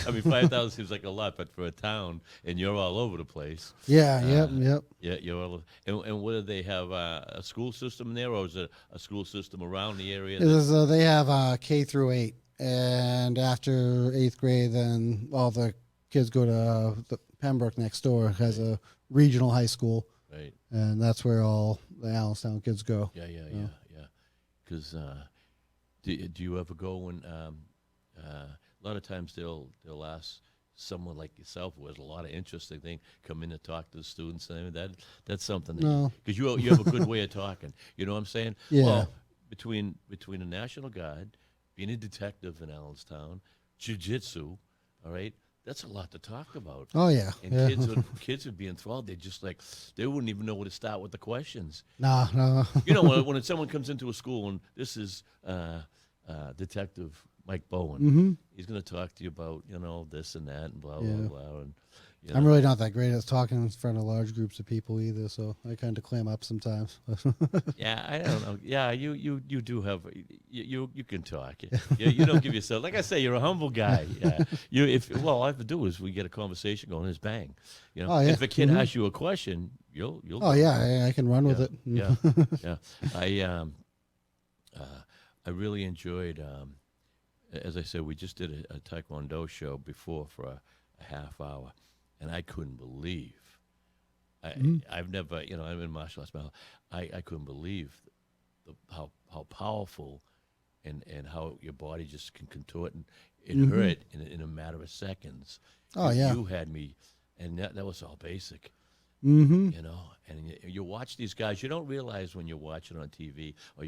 I mean, 5,000 seems like a lot, but for a town, and you're all over the place. Yeah, yep. Yeah, you're all. And what do they have? A school system there, or is it a school system around the area? They have K through 8, and after 8th grade, then all the kids go to the Pembroke next door has a regional high school, Right. and that's where all the Allenstown kids go. Yeah. Because do you ever go and a lot of times they'll ask someone like yourself who has a lot of interesting thing come in and talk to the students, and that's something No. because you have a good way of talking. You know what I'm saying? Yeah. Well, between the National Guard, being a detective in Allenstown, jiu-jitsu, all right, that's a lot to talk about. Oh yeah, And yeah. kids would be enthralled. They just like they wouldn't even know where to start with the questions. No. You know, when someone comes into a school and this is Detective Mike Bowen, Mm-hmm. he's going to talk to you about this and that and blah Yeah. blah blah. And I'm really not that great at talking in front of large groups of people either, so I kind of clam up sometimes. yeah, I don't know. Yeah, you do have you can talk. You don't give yourself like I say. You're a humble guy. All I have to do is we get a conversation going. Is bang. Oh, yeah. If a kid Mhm. asks you a question, you'll. Oh yeah, I can run with it. Yeah. I really enjoyed. As I said, we just did a Taekwondo show before for a half hour, and I couldn't believe. I've never, I'm in martial arts. I couldn't believe how powerful and how your body just can contort and it hurt in a matter of seconds. Oh yeah. You had me, and that was all basic. Mm-hmm. And you watch these guys. You don't realize when you're watching on TV or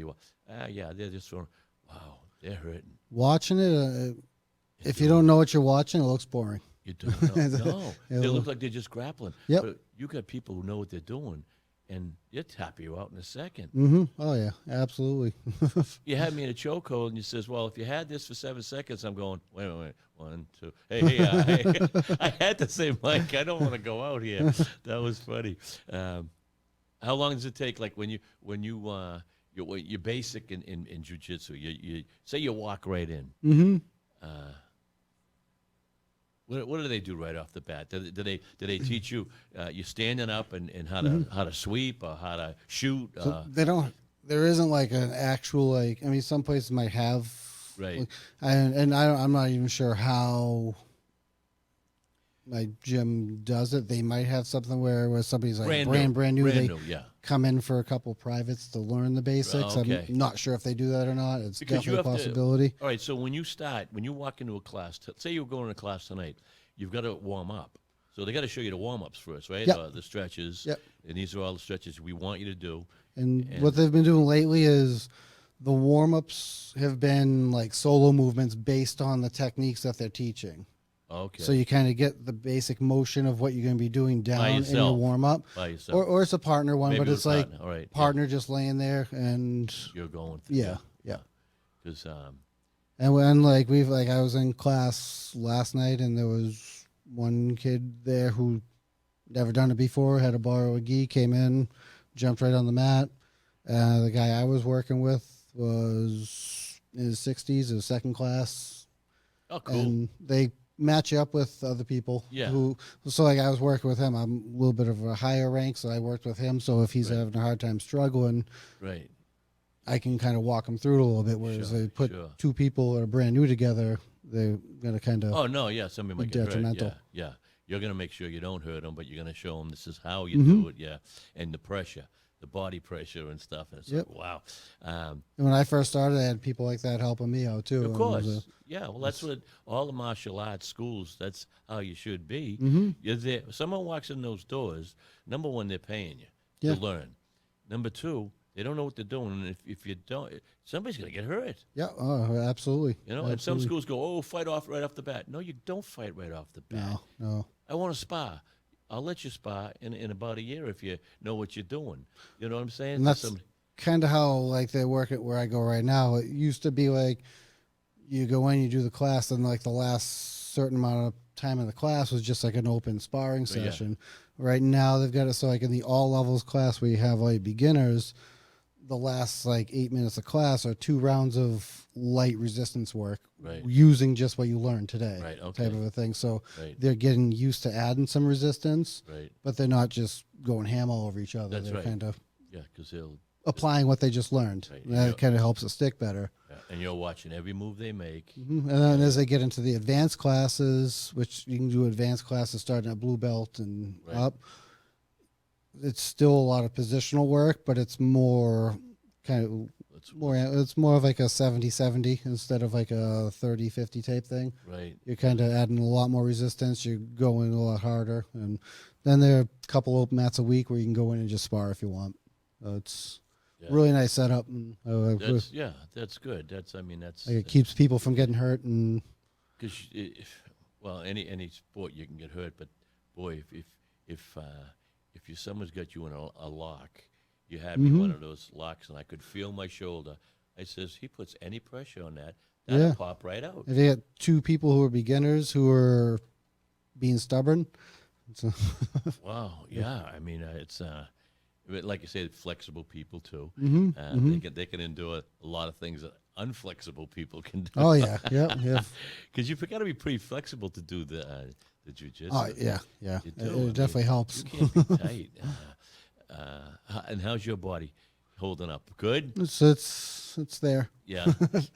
they're just throwing. Wow, they're hurting. Watching it, if you don't know what you're watching, it looks boring. You don't know. No, they look like they're just grappling. Yep. But you got people who know what they're doing, and they'll tap you out in a second. Mm-hmm. Oh yeah, absolutely. You had me in a chokehold, and you says, "Well, if you had this for 7 seconds," I'm going, "Wait, 1, 2, hey, I had to say, Mike, I don't want to go out here." That was funny. How long does it take? Like when you're basic in jiu-jitsu, you say you walk right in. Mm-hmm. What do they do right off the bat? Do they teach you you standing up and how to sweep or how to shoot? So they don't. There isn't like an actual I mean, some places might have. Right. I'm not even sure how my gym does it. They might have something where somebody's like brand new. They yeah. come in for a couple privates to learn the basics. Okay. I'm not sure if they do that or not. It's Because you definitely a have possibility. All right, so when you walk into a class, say you're going to class tonight, you've got to warm up. So they got to show you the warm-ups first, right? Yep. The stretches. Yep. And these are all the stretches we want you to do. And what they've been doing lately is the warm-ups have been like solo movements based on the techniques that they're teaching. Okay. So you kind of get the basic motion of what you're going to be doing down in your warm-up. By yourself. Or it's a partner one, Maybe but it's like partner. All right. partner just laying there and You're going through. yeah. Because And when I was in class last night and there was one kid there who never done it before, had to borrow a gi, came in, jumped right on the mat. The guy I was working with was in his 60s, his second class. oh, cool. And they match you up with other people. Yeah. So I was working with him. I'm a little bit of a higher rank, so I worked with him. So if he's Right. having a hard time struggling, Right. I can kind of walk him through it a little bit. Whereas Sure, they put sure. two people that are brand new together, they're going to kind of. Oh no, yeah, somebody might get hurt. Detrimental. Yeah. You're gonna make sure you don't hurt them, but you're gonna show them this is how you Mm-hmm. do it. Yeah, and the pressure, the body pressure and stuff. And it's Yep. like, wow. And when I first started, I had people like that helping me out too. Of And it course. was Yeah, well, that's what all the martial arts schools. That's how you should be. Mhm. You're there. Someone walks in those doors. Number one, they're paying you Yeah. to learn. Number two, they don't know what they're doing, and if you don't, somebody's gonna get hurt. Yeah, oh, absolutely. You know, and some Absolutely. schools go, "Oh, fight off right off the bat." No, you don't fight right off the bat. No. I want to spar. I'll let you spar in about a year if you know what you're doing. You know what I'm saying? And that's kind of how like they work at where I go right now. It used to be like you go in, you do the class, and like the last certain amount of time in the class was just like an open sparring session. Right now they've got it so like in the all levels class where you have like beginners, the last like 8 minutes of class are 2 rounds of light resistance work Right. using just what you learned today, Right, okay. type of a thing. So Right. they're getting used to adding some resistance, Right. but they're not just going ham all over each other. That's they're right. kind of Yeah, because they'll. applying what they just learned. Right. And that kind of helps it stick better. Yeah, and you're watching every move they make. And then as they get into the advanced classes, which you can do advanced classes starting at blue belt and Right. up, it's still a lot of positional work, but it's more kind of it's more of like a 70-70 instead of like a 30-50 type thing. Right. You're kind of adding a lot more resistance. You're going a lot harder. And then there are a couple open mats a week where you can go in and just spar if you want. It's really nice setup. And, that's good. That's it keeps people from getting hurt. And because any sport you can get hurt, but boy, if someone's got you in a lock, you had me one of those locks, and I could feel my shoulder. I says, he puts any pressure on that'll pop right out. if you get 2 people who are beginners who are being stubborn, Wow, yeah. I mean, it's like you said, flexible people too. They can endure a lot of things that unflexible people can do. oh yeah, yeah. Because you've got to be pretty flexible to do the jiu-jitsu. Oh yeah. You do. I It mean, definitely helps. You can't be tight. And how's your body holding up? Good. It's there. Yeah,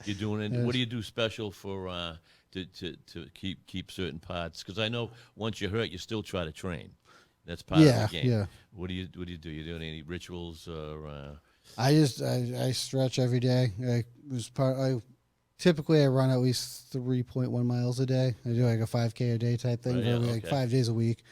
you're doing it. What do you do special for to keep certain parts? Because I know once you're hurt, you still try to train. That's part of the game. Yeah. What do you do? You doing any rituals or? I stretch every day. Typically I run at least 3.1 miles a day. I do like a 5K a day type thing, like 5 days a week.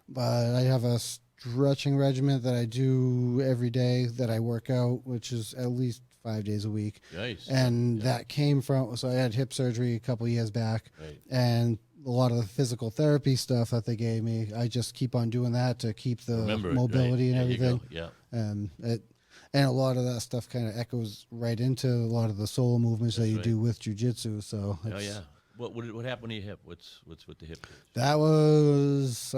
But I have a stretching regimen that I do every day that I work out, which is at least 5 days a week. Nice. And that came from, so I had hip surgery a couple years back. Right. And a lot of the physical therapy stuff that they gave me, I just keep on doing that to keep the mobility and everything. Yeah. And a lot of that stuff kind of echoes right into a lot of the solo movements that you do with jiu-jitsu. So What happened to your hip? What's with the hip? that was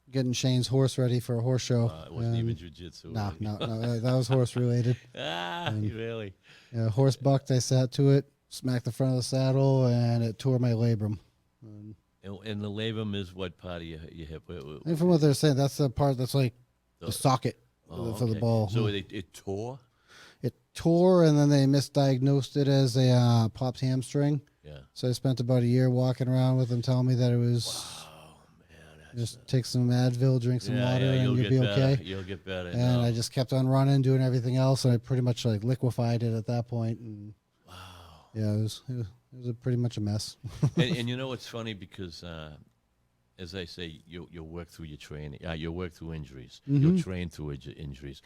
getting Shane's horse ready for a horse show. It wasn't even jiu-jitsu. No, that was horse related. Really? Yeah, horse bucked. I sat to it, smacked the front of the saddle, and it tore my labrum. And the labrum is what part of your hip? And from what they're saying, that's the part that's like the socket for the ball. So it tore? It tore, and then they misdiagnosed it as a popped hamstring. Yeah. So I spent about a year walking around with them telling me that it was... Oh, man. Just take some Advil, drink some water, and you'll be okay. You'll get better. And I just kept on running, doing everything else, and I pretty much like liquefied it at that point. And wow. Yeah, it was pretty much a mess. and you know it's funny because, as I say, you'll work through your training. You'll work through injuries. You'll train through injuries,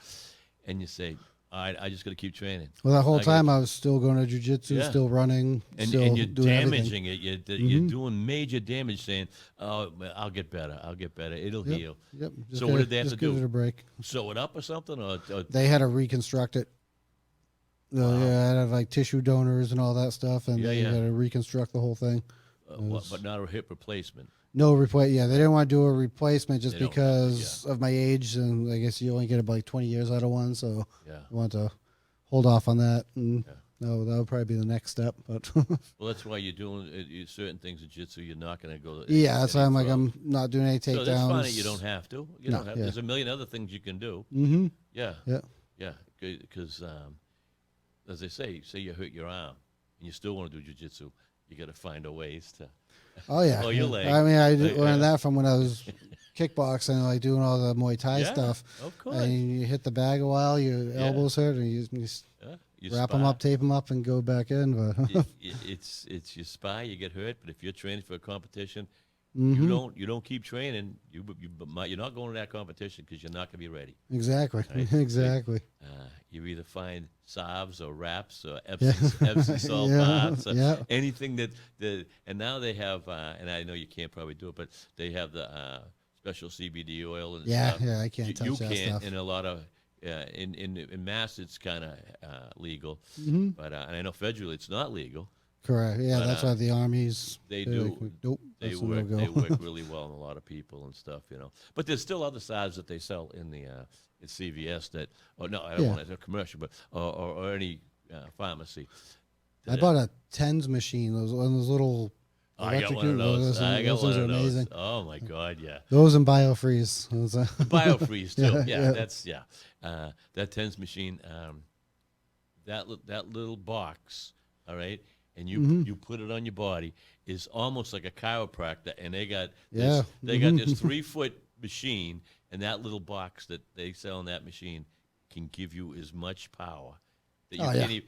and you say, "All right, I just got to keep training." Well, that whole time I was still going to jiu-jitsu, still running, and you're doing damaging everything. it. You're doing major damage, saying, "Oh, I'll get better. I'll get better. It'll heal." Yep. So what did they have to do? Give it a break. Sew it up or something? Or they had to reconstruct it. Yeah, I had to have like tissue donors and all that stuff, and they had to reconstruct the whole thing. But not a hip replacement. No replace. Yeah, they didn't want to do a replacement just because of my age, and I guess you only get about like 20 years out of one, so I want to hold off on that. And no, that would probably be the next step. But well, that's why you're doing certain things in jiu-jitsu. You're not going to go. That's why I'm not doing any takedowns. So that's fine. You don't have to. You don't have. There's a million other things you can do. Mm-hmm. Yeah. Because as they say you hurt your arm and you still want to do jiu-jitsu, you got to find a ways to. Oh yeah. Your leg. I mean, I learned that from when I was kickboxing, like doing all the Muay Thai stuff. Of course. And you hit the bag a while, your elbows hurt, and you wrap them up, tape them up, and go back in. But it's you spy, you get hurt. But if you're training for a competition, you don't keep training. You're not going to that competition because you're not going to be ready. Exactly. Right? Exactly. You either find salves or wraps or Epsom salt baths or anything that and now they have and I know you can't probably do it, but they have the special CBD oil and stuff. I can't touch that can't stuff. in a lot of in Mass it's kind of legal, but and I know federally it's not legal, Correct. Yeah, But, that's why the Army's. They they're do. like, nope. They That's a work. no-go. They work really well on a lot of people and stuff, But there's still other sides that they sell in the in CVS that. Oh no, I don't Yeah. want it a commercial, but or any pharmacy. I bought a TENS machine. Those little. I got one of those. I got one of those. Oh my God, yeah. Those and BioFreeze. Those, BioFreeze too. Yeah, Yeah, that's that TENS machine. That little box, all right, and you put it on your body is almost like a chiropractor, and they got this, they got this 3-foot machine, and that little box that they sell in that machine can give you as much power that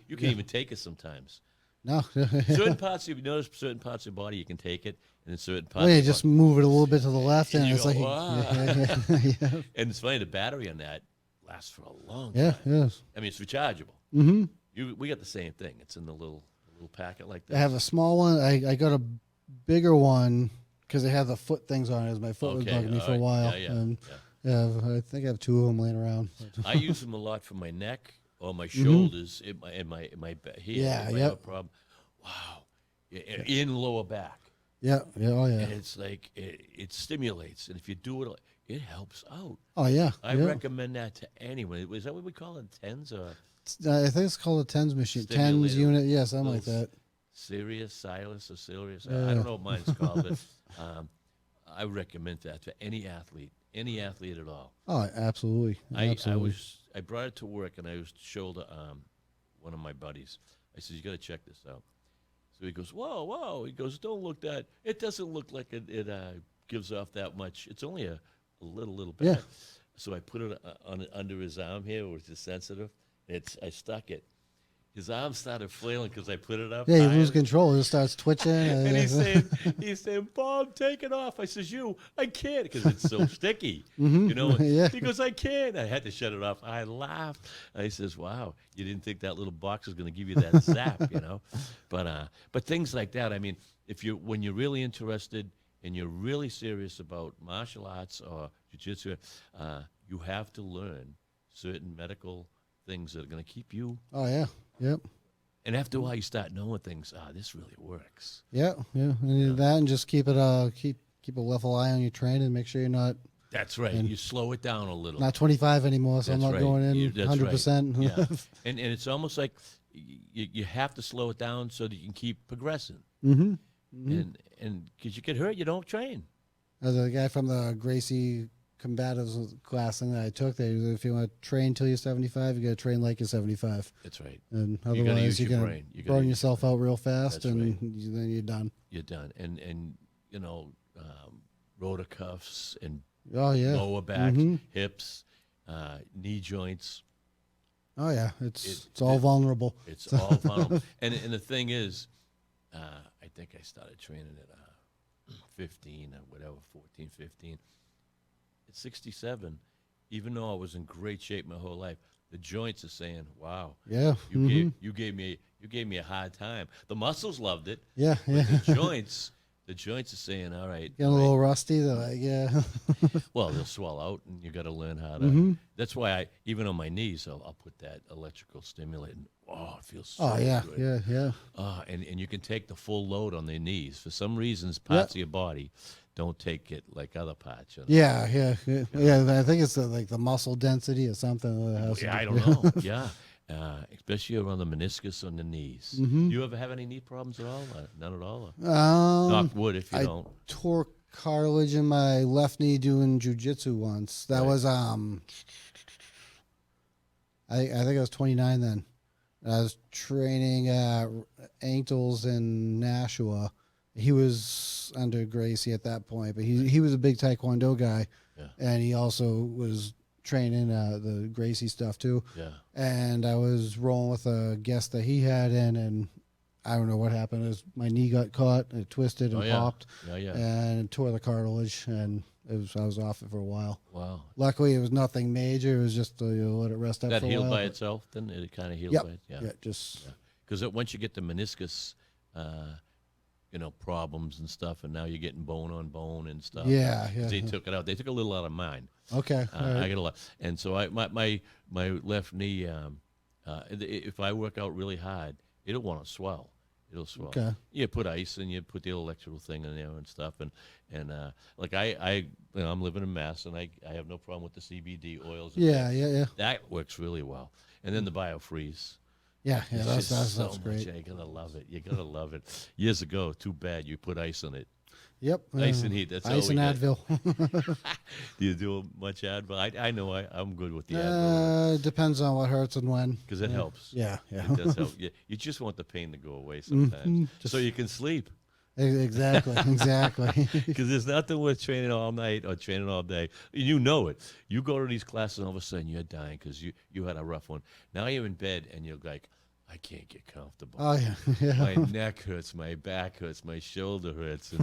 you can't even take it sometimes. No. Certain parts, you've noticed certain parts of your body you can take it, and then certain parts. Well, you just move it a little bit to the left, and you it's go, like. "Ah." And it's funny, the battery on that lasts for a long time. Yeah. Yes. I mean, it's rechargeable. Mm-hmm. We got the same thing. It's in the little packet like I that. have a small one. I got a bigger one because they have the foot things on it. As my foot was bugging me for a while. And I think I have 2 of them laying around. I use them a lot for my neck or my shoulders, in my back here. Yeah, if I have a problem. Wow, in lower back. Yeah. Oh yeah. And it's like it stimulates, and if you do it, it helps out. Oh yeah. I recommend that to anyone. Is that what we call it, TENS or? I think it's called a TENS machine. Stimulator. TENS unit. Yeah, something like that. Silas or Sirius. I don't know what mine's called, but I recommend that to any athlete at all. Oh, absolutely. I brought it to work, and I was to shoulder one of my buddies. I said, "You got to check this out." So he goes, "Whoa!" He goes, "Don't look that. It doesn't look like it gives off that much. It's only a little bit." Yeah. So I put it under his arm here, which is sensitive. I stuck it. His arm started flailing because I put it up. Yeah, you high. lose control. It just starts twitching. And he's saying, "Bob, take it off." I says, I can't because it's so sticky. Yeah. He goes, "I can't." I had to shut it off. I laughed. I says, "Wow, you didn't think that little box was going to give you that zap, But things like that. I mean, when you're really interested and you're really serious about martial arts or jiu-jitsu, you have to learn certain medical things that are going to keep you. Oh yeah. Yep. And after a while, you start knowing things. This really works. Yeah. And that, and just keep it keep a level eye on your training. Make sure you're not. That's right. You slow it down a little. Not 25 anymore, so I'm not going in 100%. Right. Yeah. And it's almost like you have to slow it down so that you can keep progressing. Mm-hmm. And because you get hurt, you don't train. There's a guy from the Gracie combatives class thing that I took. If you want to train till you're 75, you got to train like you're 75. That's right. And otherwise, you're going to burn yourself out real fast, and then you're done. You're done. And rotor cuffs and lower back, hips, knee joints. Oh yeah, it's all vulnerable. It's all vulnerable. And the thing is, I think I started training at 15 or whatever, 14, 15. At 67, even though I was in great shape my whole life, the joints are saying, "Wow, yeah, you gave me a hard time." The muscles loved it. Yeah, but the joints are saying, "All right." Getting a little rusty. They're like, yeah. Well, they'll swell out, and you got to learn how to. That's why even on my knees, I'll put that electrical stimulant. And, it feels so good. Yeah. And you can take the full load on their knees. For some reasons, parts of your body don't take it like other parts. Yeah. I think it's like the muscle density or something. I don't know. Yeah. Especially around the meniscus on the knees. Do you ever have any knee problems at all? None at all? Knock wood if you don't. Tore cartilage in my left knee doing jiu-jitsu once. That was I think I was 29 then. I was training ankles in Nashua. He was under Gracie at that point, but he was a big Taekwondo guy, and he also was training the Gracie stuff too. Yeah. And I was rolling with a guest that he had in, and I don't know what happened. My knee got caught, it twisted and popped, and tore the cartilage, and I was off it for a while. Wow. Luckily, it was nothing major. It was just let it rest up for a while. That healed by itself, then? It kind of healed by it? Yeah, just... Because once you get the meniscus, problems and stuff, and now you're getting bone on bone and stuff. Yeah. They took it out. They took a little out of mine. Okay. I got a lot. And so my left knee, if I work out really hard, it'll want to swell. It'll swell. Okay. You put ice and you put the electrical thing in there and stuff. And like I'm living in Mass, and I have no problem with the CBD oils. And Yeah, that. yeah, yeah. That works really well. And then the BioFreeze. Yeah, It's that's just so great. much. You're gonna love it. You're gonna love it. Years ago, too bad you put ice in it. Yep. Ice and heat. That's ice all we and had. Advil. Do you do much Advil? I know I'm good with the Advil Depends on what hurts and when. because it helps. Yeah, yeah. It does help. You just want the pain to go away sometimes, so you can sleep. Exactly, exactly. Because there's nothing worth training all night or training all day. You know it. You go to these classes, and all of a sudden you're dying because you had a rough one. Now you're in bed, and you're like, I can't get comfortable. Oh yeah, yeah. My neck hurts, my back hurts, my shoulder hurts,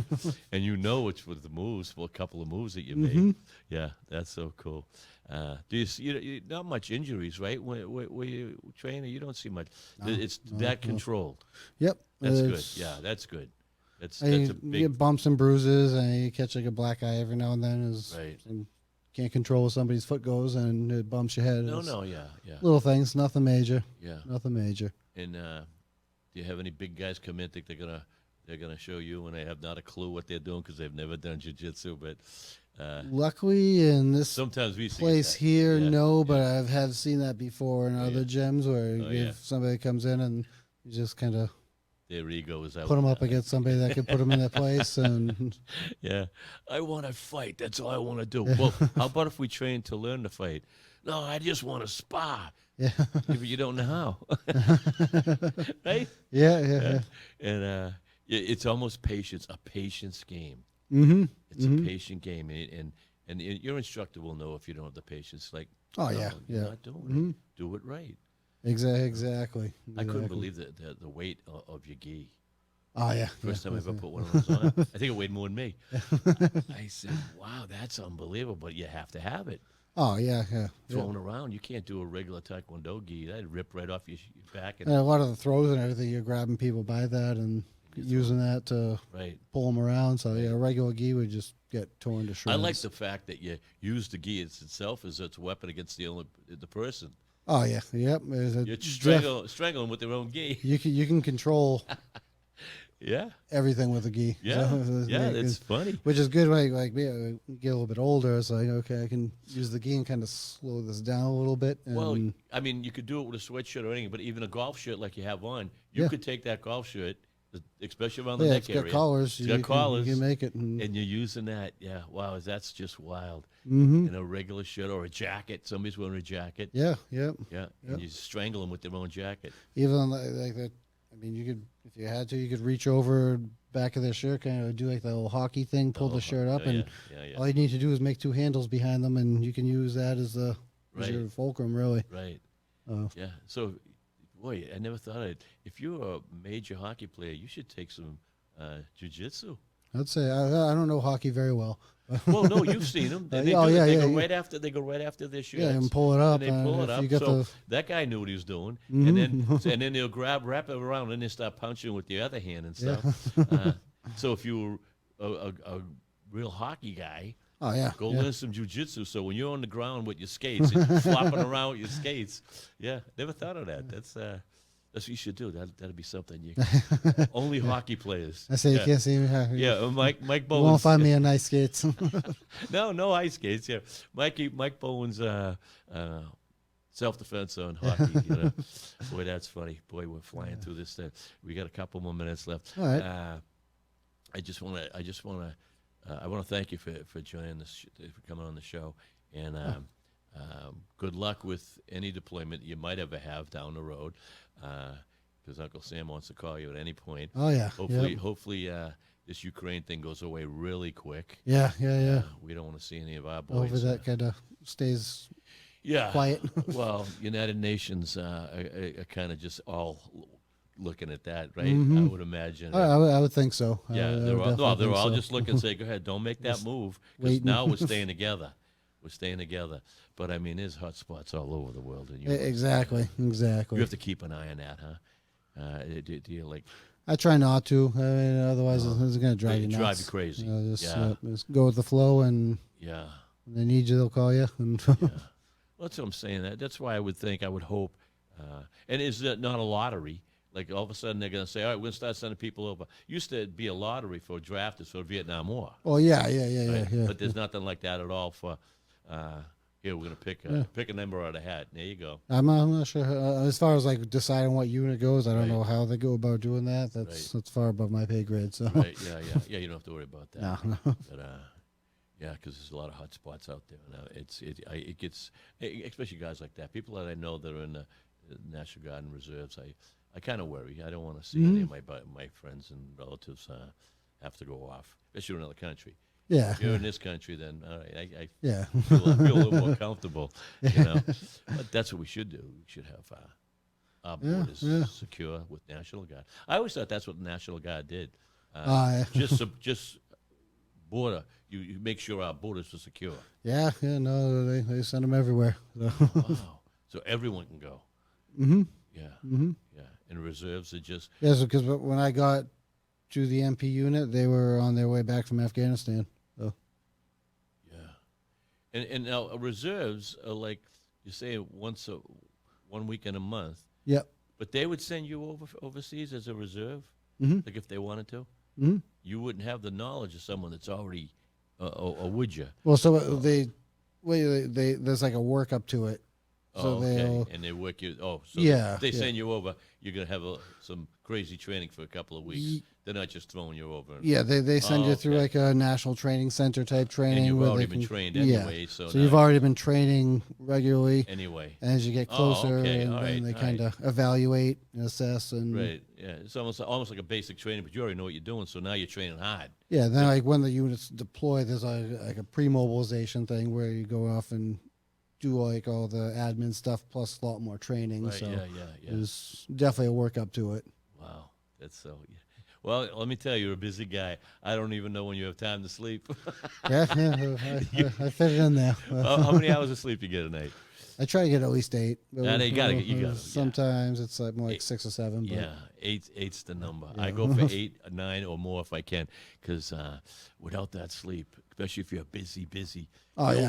and you know it's for the moves, for a couple of moves that you made. Yeah, that's so cool. Do you not much injuries, right? When you train, you don't see much. It's that controlled. Yep. That's good. Yeah, that's good. That's a You big get bumps and bruises, and you catch like a black eye every now and then. right. And can't control where somebody's foot goes, and it bumps your head. No, It's yeah. little things, nothing major. Yeah. Nothing major. And do you have any big guys come in think they're gonna show you when they have not a clue what they're doing because they've never done jiu-jitsu? But Luckily, in this sometimes we see place that. here, Yeah, no, but I have seen that before in other gyms where Oh, yeah. if somebody comes in and you just kind of Their ego is out. put them up against somebody that can put them in their place. And Yeah, I want to fight. That's all I want to do. Well, how about if we train to learn to fight? No, I just want to spar. yeah, But you don't know how, right? yeah. And it's almost patience, a patience game. Mm-hmm. It's a patient game, and your instructor will know if you don't have the patience. Like, Oh, no, yeah, you're yeah. not doing it. Do it right. Exactly. I couldn't believe the weight of your gi. Oh yeah. First time I ever put one of those on. I think it weighed more than me. I said, "Wow, that's unbelievable!" But you have to have it. Oh yeah, yeah. Thrown around, you can't do a regular Taekwondo gi. That'd rip right off your back. And And a lot of the throws and everything, you're grabbing people by that and using that to right. pull them around. So yeah, a regular gi would just get torn to shreds. I like the fact that you use the gi itself as its weapon against the person. Oh yeah, yep. You strangle them with their own gi. You can control Yeah, everything with a gi. yeah, So, yeah. That's funny. which is good. Like me, I get a little bit older. It's like okay, I can use the gi and kind of slow this down a little bit. And Well, I mean, you could do it with a sweatshirt or anything, but even a golf shirt like you have on, you Yeah. could take that golf shirt, especially around the yeah, neck it's got area. collars. It's got collars. You can make it. And you're using that. Yeah, wow, that's just wild. Mm-hmm. In a regular shirt or a jacket. Somebody's wearing a jacket. Yeah, yeah. Yeah, and you strangle them with their own jacket. Even like that. I mean, you could, if you had to, you could reach over back of their shirt, kind of do like the little hockey thing, pull the shirt up, and yeah. all you need to do is make two handles behind them, and you can use that as the as your Right. fulcrum, really. Right. Oh. Yeah. So, boy, I never thought of it. If you're a major hockey player, you should take some jiu-jitsu. I'd say I don't know hockey very well. Well, no, you've seen them. They oh, do yeah, it. They yeah, go yeah. right after. They go right after their shirts. Yeah, and pull it up. And they pull it if up. You got So the, that guy knew what he was doing, Mhm. and then they'll wrap it around, and then start punching with the other hand and stuff. So if you were a real hockey guy, oh yeah, go yeah. learn some jujitsu. So when you're on the ground with your skates, and flopping around with your skates, yeah, never thought of that. That's what you should do. That'd be something. Only hockey players. I say yeah. you can't see me. Yeah, Mike You Bowen's. won't find me in nice skates. No ice skates. Yeah, Mike Bowen's self-defense on hockey. Boy, that's funny. Boy, we're flying through this thing. We got a couple more minutes left. All right. I want to thank you for joining this, for coming on the show, and good luck with any deployment you might ever have down the road, because Uncle Sam wants to call you at any point. Oh yeah. Hopefully, this Ukraine thing goes away really quick. Yeah. We don't want to see any of our boys. Hopefully that kind of stays quiet. Well, United Nations are kind of just all looking at that, right? Mhm. I would imagine. I would think so. Yeah, I would they're all definitely think so. just looking and say, "Go ahead, don't make that Just move," because waiting. now we're staying together. We're staying together. But I mean, there's hot spots all over the world, and Exactly. you have to keep an eye on that, huh? Do you like? I try not to. I mean, otherwise it's going to drive you It'd nuts. drive you crazy. Just go with the flow, and Yeah. when they need you, they'll call you. And Yeah. Well, that's what I'm saying. That's why I would hope, and is that not a lottery? Like all of a sudden they're going to say, all right, we're going to start sending people over. Used to be a lottery for drafters for Vietnam War. Oh yeah, Right? yeah. But there's nothing like that at all for, here, we're going to pick a number out of the hat. There you go. I'm not sure as far as like deciding what unit goes. I don't know how they go about doing that. That's far above my pay grade. So Right, yeah. You don't have to worry about that. no. But, yeah, because there's a lot of hot spots out there. Now it gets, especially guys like that, people that I know that are in the National Guard and reserves. I kind of worry. I don't want to see any of my friends and relatives have to go off, especially in another country. Yeah. If you're in this country, then all right, I Yeah. feel a little more comfortable, you know. But that's what we should do. We should have our borders secure with National Guard. I always thought that's what the National Guard did. Just border. You make sure our borders are secure. Yeah. No, they send them everywhere. So. Wow. So everyone can go. Mm-hmm. Yeah. Mm-hmm. Yeah. And reserves are just. Yeah, because when I got to the MP unit, they were on their way back from Afghanistan. So. Yeah. And now reserves are like you say 1 week in a month. Yep. But they would send you overseas as a reserve, like if they wanted to. Mm-hmm. You wouldn't have the knowledge of someone that's already, or would you? Well, so there's like a workup to it. So okay. And they work you. Oh, so if they send you over, you're gonna have some crazy training for a couple of weeks. They're not just throwing you over. Yeah, they send you through like a national training center type training. And you've where already they been can, trained anyway. So you've already been training regularly. Anyway. And as you get closer, and all then right, they kind of evaluate and assess. And right, yeah, it's almost like a basic training, but you already know what you're doing. So now you're training hard. Yeah, then like when the units deploy, there's like a pre-mobilization thing where you go off and do like all the admin stuff plus a lot more training. Right, so yeah. there's definitely a workup to it. Wow, that's so. Yeah. Well, let me tell you, you're a busy guy. I don't even know when you have time to sleep. I fit it in there. How many hours of sleep you get a night? I try to get at least 8. But You gotta. Sometimes it's like more like 6 or 7. But. Yeah, eight's the number. Yeah. I go for 8, 9, or more if I can, because without that sleep, especially if you're busy,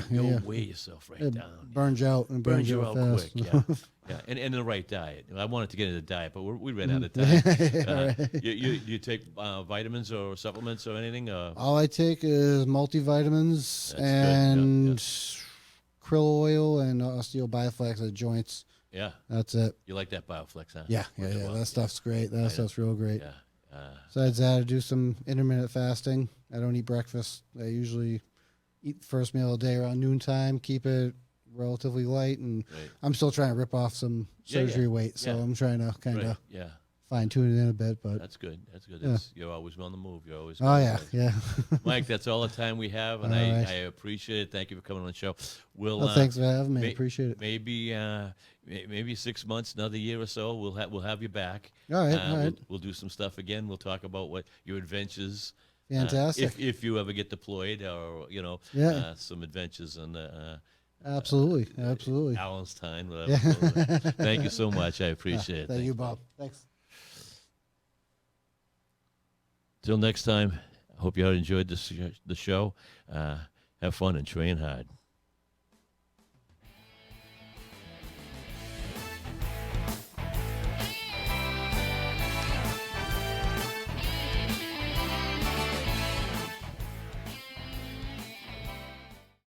you'll weigh yourself right down. Burns you out fast. Quick. Yeah, and the right diet. I wanted to get into diet, but we ran out of time. You take vitamins or supplements or anything? All I take is multivitamins and krill oil and osteobioflex at joints. Yeah. That's it. You like that Bioflex, huh? Yeah. That stuff's great. That stuff's real great. Yeah. Besides that, I do some intermittent fasting. I don't eat breakfast. I usually eat the first meal of the day around noontime, keep it relatively light, and I'm still trying to rip off some surgery weight, so I'm trying to kind of fine tune it in a bit. But that's good. Yeah. You're always on the move. You're always. Yeah. Mike, that's all the time we have, and I appreciate it. Thank you for coming on the show. Well, thanks for having me. Appreciate it. Maybe 6 months, another year or so, we'll have you back. All right. We'll do some stuff again. We'll talk about what your adventures. Fantastic. If you ever get deployed, or some adventures and. Absolutely. Allenstein. Whatever. Thank you so much. I appreciate it. Thank you, Bob. Thanks. Till next time, I hope you all enjoyed the show. Have fun and train hard.